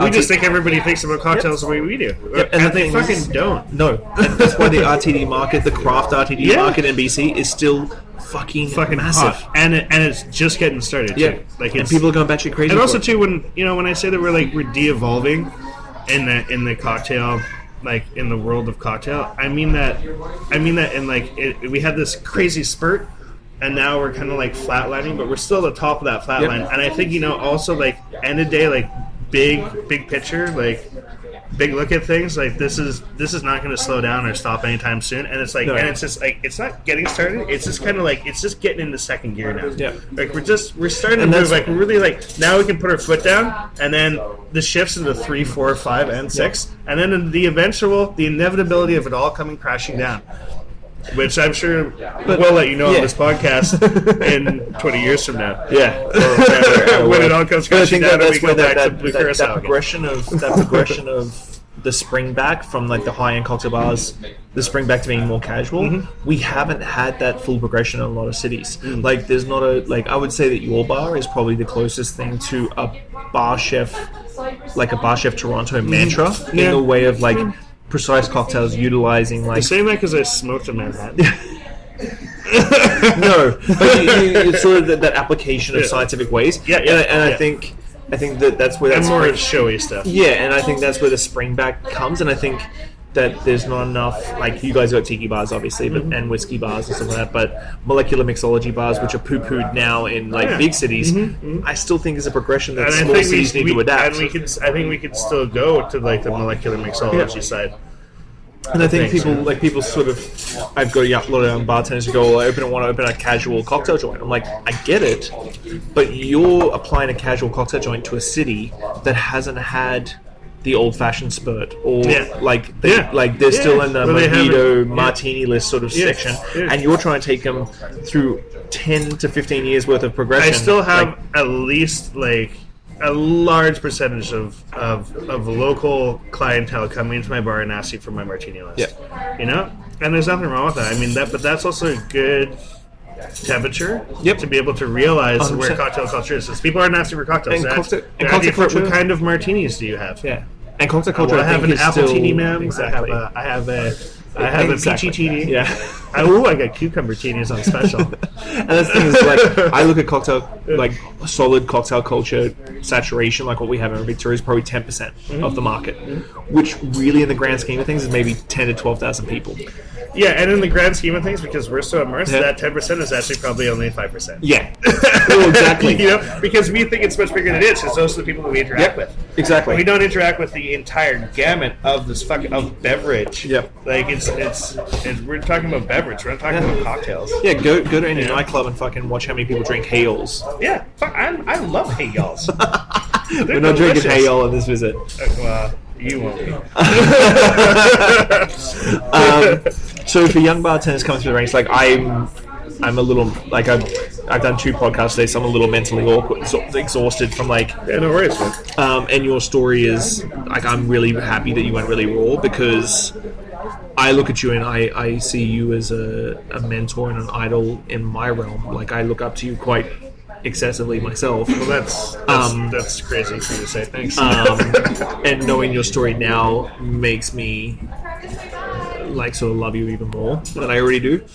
we just think everybody thinks about cocktails the way we do, and they fucking don't. No, and that's why the RTD market, the craft RTD market in BC is still fucking massive, hot. And it's just getting started. Too. Yeah, like and people are going batshit crazy. And also too, when I say that we're de-evolving in the cocktail. Like in the world of cocktail, I mean that in like we had this crazy spurt, and now we're kind of like flatlining, but we're still at the top of that flat line. And I think also like end of day, like big picture, like big look at things. Like this is not going to slow down or stop anytime soon. And it's like, and it's just like it's not getting started. It's just kind of like it's just getting into second gear now. Yeah, like we're starting to move. Like we're really like now we can put our foot down, and then the shifts into 3, 4, 5, and 6, and then the inevitability of it all coming crashing down. Which I'm sure we'll let you know on this podcast in 20 years from now. Yeah, when it all comes crashing down, and we go back to Blue Curacao. That progression of the spring back from like the high-end cocktail bars, the spring back to being more casual. Mm-hmm. We haven't had that full progression in a lot of cities. Mm. Like, there's not I would say that your bar is probably the closest thing to a bar chef Toronto mantra in the way of like. Precise cocktails utilizing like... You're saying that because I smoked in Manhattan. No, but it's sort of that application of scientific ways. Yeah, and I think that's where that's... And more showy stuff. Yeah, and I think that's where the spring back comes, and I think that there's not enough... Like, you guys got tiki bars, obviously, but and whiskey bars and stuff like that, but molecular mixology bars, which are poo-pooed now in, like, big cities, I still think is a progression that small cities need to adapt. And I think we could still go to, like, the molecular mixology side. And I think people sort of... I've got a lot of young bartenders who go, I want to open a casual cocktail joint. I'm like, I get it, but you're applying a casual cocktail joint to a city that hasn't had... the old-fashioned spurt, or they're still in the mojito martini list sort of section, and you're trying to take them through 10 to 15 years worth of progression. I still have at least like a large percentage of local clientele coming into my bar and asking for my martini list. Yeah. And there's nothing wrong with that. I mean but that's also a good temperature to be able to realize 100%. Where cocktail culture is. Because people aren't asking for cocktails. What kind of martinis do you have? Yeah. And cocktail culture, I have an appletini, ma'am. Exactly. I have a peachy teeny. Yeah. I got cucumber teenies on special. And that's the thing is, like, I look at cocktail, like, solid cocktail culture saturation, like what we have in Victoria, is probably 10% of the market, which really, in the grand scheme of things, is maybe 10 to 12,000 people. Yeah, and in the grand scheme of things, because we're so immersed, that 10% is actually probably only 5%. Yeah. Well, exactly. Because we think it's much bigger than it is, because those are the people that we interact with. Exactly. We don't interact with the entire gamut of this of beverage. Yep. Like, it's we're talking about beverage, we're not talking about cocktails. Yeah, go to any nightclub and fucking watch how many people drink Hayals. Yeah, I love Hayals. We're not drinking Hayal on this visit. Well, you won't be. So for young bartenders coming through the ranks, like I'm a little like I've done 2 podcasts today, so I'm a little mentally exhausted from like. Yeah, no worries, man. And your story is like I'm really happy that you went really raw, because I look at you and I see you as a mentor and an idol in my realm. Like I look up to you quite excessively myself. Well, that's crazy for you to say. Thanks. And knowing your story now makes me like sort of love you even more than I already do.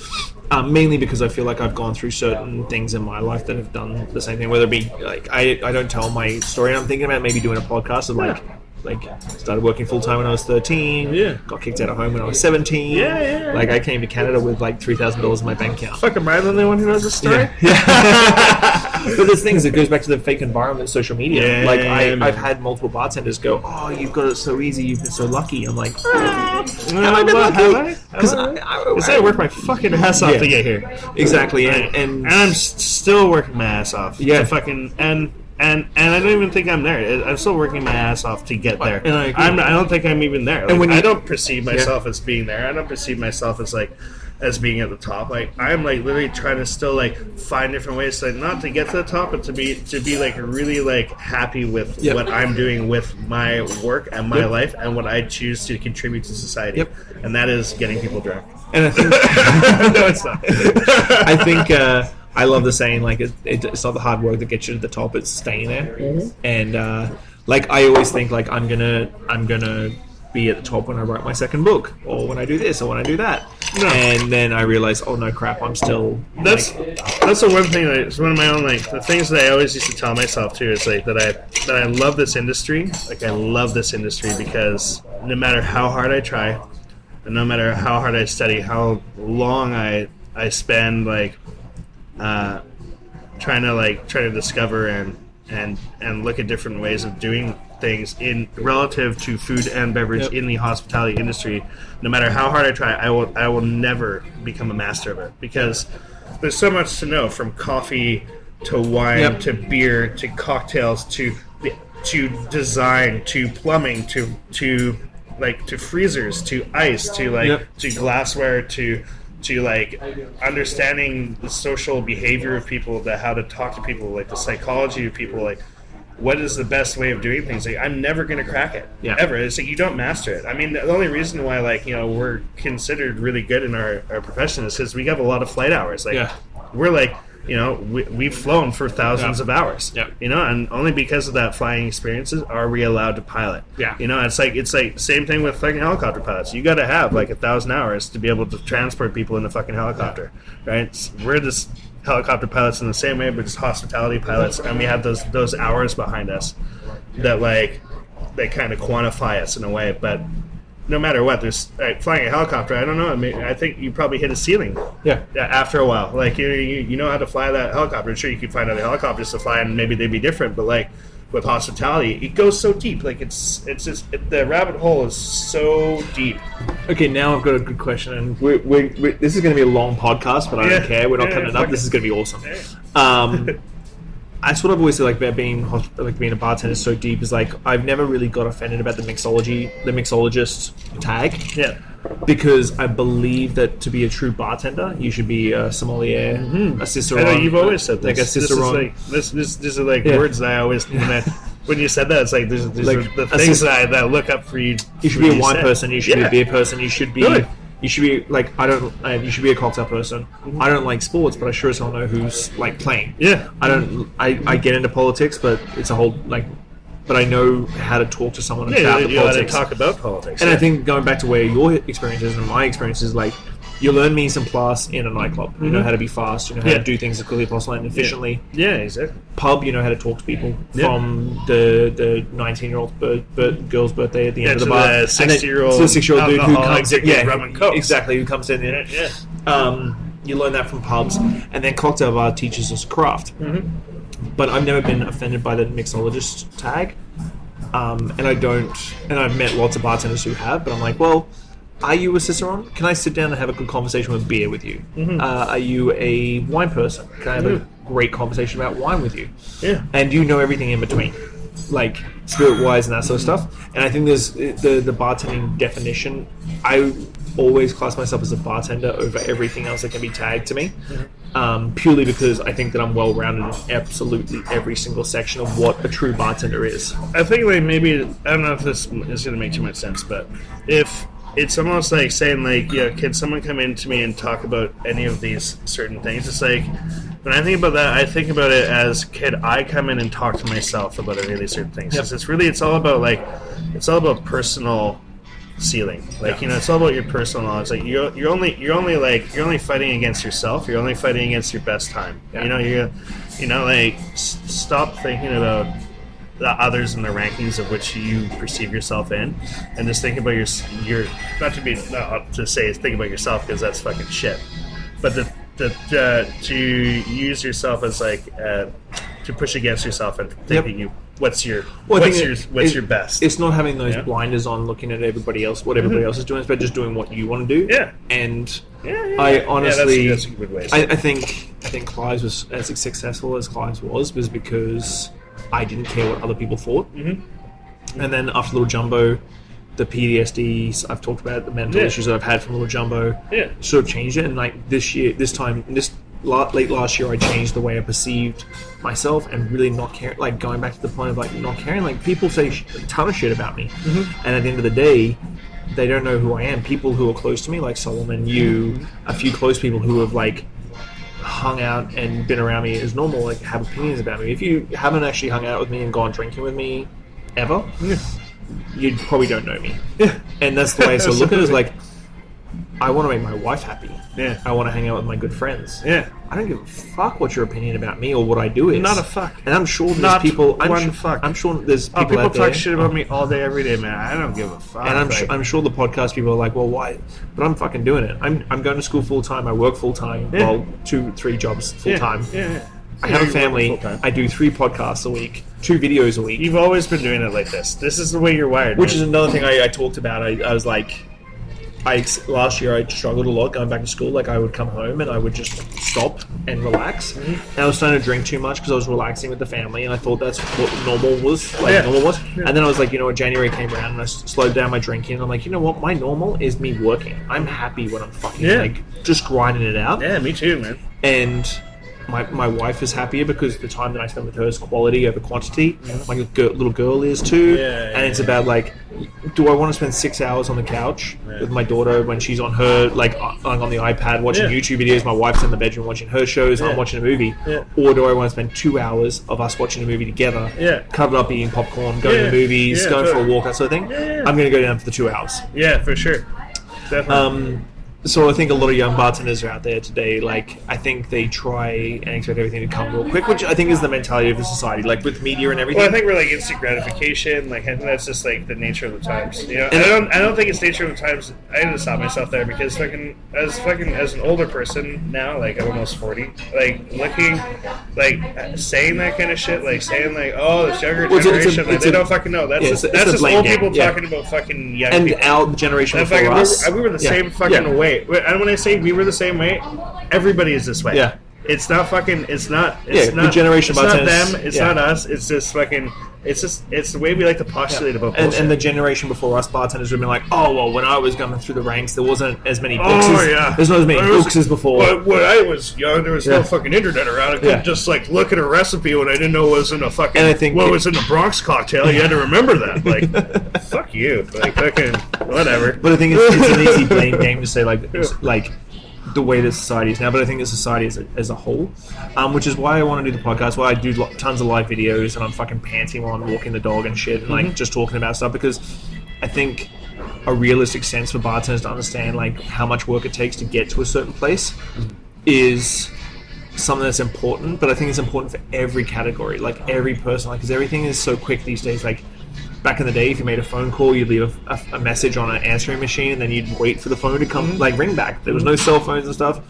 Mainly because I feel like I've gone through certain things in my life that have done the same thing. Whether it be like I don't tell my story, and I'm thinking about maybe doing a podcast of like like started working full time when I was 13. Yeah. Got kicked out of home when I was 17. Yeah. Like I came to Canada with like $3,000 in my bank account. Fuck, am I the only one who knows this story? But there's things that goes back to the fake environment, social media. Yeah, like man. I've had multiple bartenders go, "Oh, you've got it so easy. You've been so lucky." I'm like, Have I? Because I worked my fucking ass off to get here. Exactly, and I'm still working my ass off. Yeah. To fucking and I don't even think I'm there. I'm still working my ass off to get there. And I agree. I don't think I'm even there. Like, And when I you- don't perceive myself as being there. I don't perceive myself as being at the top. Like I'm like literally trying to still like find different ways to not to get to the top, but to be like really like happy with what I'm doing with my work and my life and what I choose to contribute to society. Yep. And that is getting people drunk. And I think No, it's not. I think I love the saying, like it's not the hard work that gets you to the top; it's staying there. And like I always think, like I'm gonna be at the top when I write my second book, or when I do this, or when I do that. No. And then I realize, oh no, crap! I'm still. That's the one thing that it's one of my own like the things that I always used to tell myself too is like that I love this industry. Like I love this industry because no matter how hard I try, and no matter how hard I study, how long I spend like trying to discover and look at different ways of doing things in relative to food and beverage in the hospitality industry. No matter how hard I try, I will never become a master of it because there's so much to know, from coffee to wine to beer to cocktails to design to plumbing to freezers to ice to to glassware to like understanding the social behavior of people, how to talk to people, like the psychology of people, like what is the best way of doing things. Like I'm never going to crack it ever. It's like you don't master it. I mean, the only reason why we're considered really good in our profession is because we have a lot of flight hours. We're like, we've flown for thousands of hours. And only because of that flying experiences are we allowed to pilot. It's like same thing with fucking helicopter pilots. You got to have like 1,000 hours to be able to transport people in a fucking helicopter, right? We're just helicopter pilots in the same way, but just hospitality pilots, and we have those hours behind us that they kind of quantify us in a way. But no matter what, there's flying a helicopter. I don't know. I mean, I think you probably hit a ceiling. After a while, like you know how to fly that helicopter. Sure, you could find other helicopters to fly, and maybe they'd be different. But like with hospitality, it goes so deep. Like it's just the rabbit hole is so deep. Okay, now I've got a good question, and this is going to be a long podcast, but I don't care. We're not cutting it up. This is going to be awesome. That's what I've always said, like about being a bartender is so deep. Is like I've never really got offended about the mixologist tag. Because I believe that to be a true bartender, you should be a sommelier, a cicerone. I know you've always said this. Like a cicerone. These are like words that I always when you said that, it's like these like are the things that I look up for you. You should be a wine person. You should be a beer person. You should be. Good. You should be like you should be a cocktail person. I don't like sports, but I sure as hell know who's like playing. I get into politics, but it's a whole like. But I know how to talk to someone about the politics. How to talk about politics. And I think going back to where your experiences and my experiences, like you learn me some class in a nightclub. You know how to be fast. You know how to do things as quickly as possible and efficiently. Exactly. Pub, you know how to talk to people from the 19-year-old girl's birthday at the end of the bar, the 60-year-old dude who comes in, rum and coke. exactly, who comes in. You learn that from pubs, and then cocktail bar teaches us craft. But I've never been offended by the mixologist tag, and I've met lots of bartenders who have, but I'm like, well, are you a cicerone? Can I sit down and have a good conversation with beer with you? Are you a wine person? Can I have a great conversation about wine with you? And do you know everything in between, like spirit-wise and that sort of stuff? And I think there's the bartending definition. I always class myself as a bartender over everything else that can be tagged to me, purely because I think that I'm well-rounded in absolutely every single section of what a true bartender is. I think like maybe, I don't know if this is going to make too much sense, but if it's almost like saying like, can someone come in to me and talk about any of these certain things? It's like, when I think about that, I think about it as, can I come in and talk to myself about any of these certain things? It's all about personal ceiling. Like, it's all about your personal knowledge. Like you're only fighting against yourself. You're only fighting against your best time. Stop thinking about the others in the rankings of which you perceive yourself in, and just think about your not to say think about yourself because that's fucking shit, but to use yourself as like to push against yourself and thinking what's your best. It's not having those blinders on, looking at everybody else, what everybody else is doing, but just doing what you want to do. Yeah, and I honestly, that's a good way. I think Clive's was as successful as Clive's was because I didn't care what other people thought. And then after Little Jumbo, the PTSD I've talked about, the mental issues that I've had from Little like sort of changed it. And like late last year, I changed the way I perceived myself and really not caring. Like going back to the point of like not caring. Like people say a ton of shit about me, and at the end of the day, they don't know who I am. People who are close to me, like Solomon, you, a few close people who have like hung out and been around me as normal, like have opinions about me. If you haven't actually hung out with me and gone drinking with me ever, you probably don't know me. And that's the way I sort of look at it. Is like, I want to make my wife happy. I want to hang out with my good friends. I don't give a fuck what your opinion about me or what I do is. Not a fuck. And I'm sure there's people. I'm sure there's people people out there. talk shit about me all day, every day, man. I don't give a fuck. And I'm sure the podcast people are like, well, why? But I'm fucking doing it. I'm going to school full time. I work full time. Well, 2-3 jobs full time. I have a family. I do 3 podcasts a week, 2 videos a week. You've always been doing it like this. This is the way you're wired. Which is another thing I talked about. I was like, last year I struggled a lot going back to school. Like I would come home and I would just stop and relax. And I was starting to drink too much because I was relaxing with the family, and I thought that's what normal was. And then I was like, January came around and I slowed down my drinking. And I'm like, you know what? My normal is me working. I'm happy when I'm fucking like just grinding it out. Yeah, me too, man. And my wife is happier because the time that I spend with her is quality over quantity. My little girl is too. And it's about like, do I want to spend 6 hours on the couch with my daughter when she's on her, like on the iPad watching YouTube videos, my wife's in the bedroom watching her shows, I'm watching a movie? Or do I want to spend 2 hours of us watching a movie together, cuddled up eating popcorn, going to the movies, going for a walk, that sort of thing? I'm going to go down for the 2 hours. Yeah, for sure. Definitely. So I think a lot of young bartenders are out there today, like, I think they try and expect everything to come real quick, which I think is the mentality of the society, like, with media and everything. Well, I think we're, like, instant gratification, like, I think that's just, like, the nature of the times, you know? And I don't think it's nature of the times. I had to stop myself there, because as an older person now, like, I'm almost 40, like, looking, like, saying that kind of shit, like, saying, like, oh, this younger generation, like, they don't fucking know. That's just old people talking about fucking young people. And our generation before us. We were the same fucking way. And when I say we were the same way, everybody is this way. Yeah. It's not fucking. It's not the generation. It's not them. It's not us. It's just fucking. It's the way we like to postulate about bullshit. And the generation before us bartenders would have been like, oh well, when I was going through the ranks, there wasn't as many books. There's not as many books as before. But when I was young, there was no fucking internet around. I couldn't just like look at a recipe when I didn't know what was in a fucking. And I think what was in a Bronx cocktail. You had to remember that. Like, fuck you. Like fucking whatever. But I think it's an easy blame game to say like the way the society is now, but I think the society as a whole, which is why I want to do the podcast, why I do tons of live videos and I'm fucking panting while I'm walking the dog and shit and like just talking about stuff, because I think a realistic sense for bartenders to understand like how much work it takes to get to a certain place is something that's important, but I think it's important for every category, like every person, like, because everything is so quick these days. Like back in the day, if you made a phone call, you'd leave a message on an answering machine, and then you'd wait for the phone to come, like, ring back. There was no cell phones and stuff.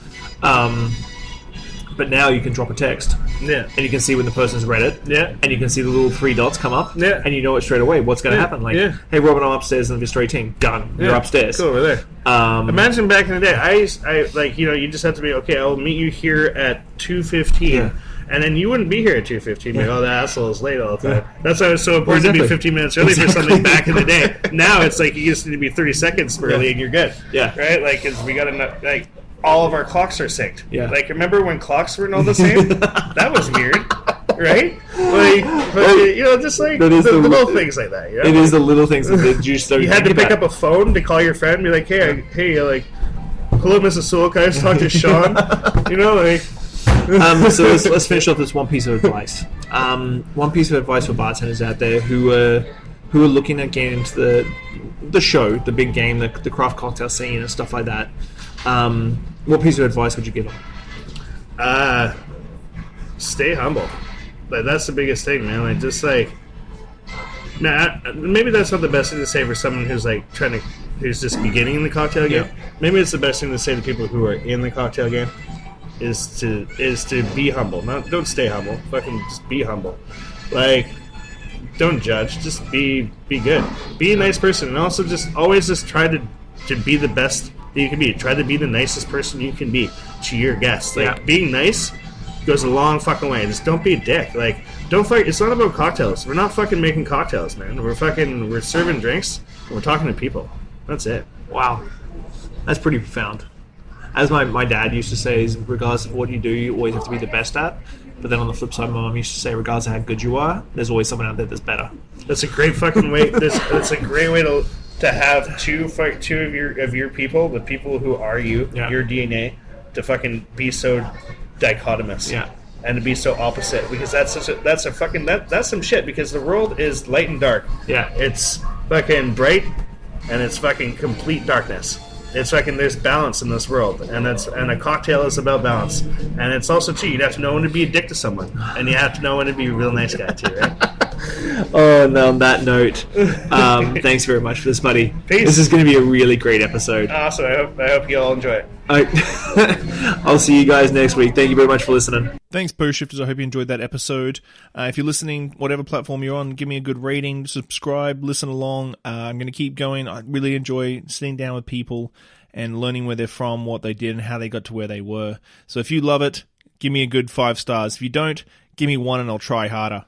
But now you can drop a text. Yeah. And you can see when the person's read it. Yeah. And you can see the little 3 dots come up. Yeah. And you know it straight away. What's going to happen? Like, hey, Robyn, I'm upstairs in the Bistro 18. Done. You're upstairs. Go over there. Imagine back in the day, I like, you just have to be, okay, I'll meet you here at 2:15. Yeah. And then you wouldn't be here at 2:15. Like, oh, the asshole is late all the time. That's why it was so important to be 15 minutes early for something back in the day. Now it's like you just need to be 30 seconds early and you're good. Yeah. Right? Like, because we got enough, like, all of our clocks are synced. Yeah. Like, remember when clocks weren't all the same? That was weird. Right? Like, but, just like the little things like that. You know? It is the little things that you start. You had to pick up a phone to call your friend and be like, hey, like, hello, Mrs. Soole, can I just talk to Shawn? Like... So let's finish off this one piece of advice. One piece of advice for bartenders out there who are looking at getting into the show, the big game, the craft cocktail scene and stuff like that. What piece of advice would you give them? Stay humble. Like, that's the biggest thing, man. Like, just like Now, maybe that's not the best thing to say for someone who's like who's just beginning in the cocktail game. Maybe it's the best thing to say to people who are in the cocktail game is to be humble. Don't stay humble. Fucking just be humble. Like, don't judge. Just be good. Be a nice person, and also always try to be the best that you can be. Try to be the nicest person you can be to your guests. Like, being nice goes a long fucking way. Just don't be a dick. Like, don't fuck. It's not about cocktails. We're not fucking making cocktails, man. We're serving drinks. And we're talking to people. That's it. Wow, that's pretty profound. As my dad used to say, is regardless of what you do, you always have to be the best at. But then on the flip side, my mom used to say, regardless of how good you are, there's always someone out there that's better. That's a great fucking way. That's a great way to have two of your people, the people who are you, your DNA, to fucking be so dichotomous, and to be so opposite, because that's some shit. Because the world is light and dark. It's fucking bright, and it's fucking complete darkness. It's fucking, there's balance in this world, and a cocktail is about balance. And it's also too, you'd have to know when to be a dick to someone, and you have to know when to be a real nice guy too, right? Oh, and on that note, thanks very much for this, buddy. Peace. This is going to be a really great episode. Awesome. I hope you all enjoy it. I'll see you guys next week. Thank you very much for listening. Thanks, Post Shifters. I hope you enjoyed that episode. If you're listening, whatever platform you're on, give me a good rating, subscribe, listen along. I'm going to keep going. I really enjoy sitting down with people and learning where they're from, what they did, and how they got to where they were. So if you love it, give me a good 5 stars. If you don't, give me 1 and I'll try harder.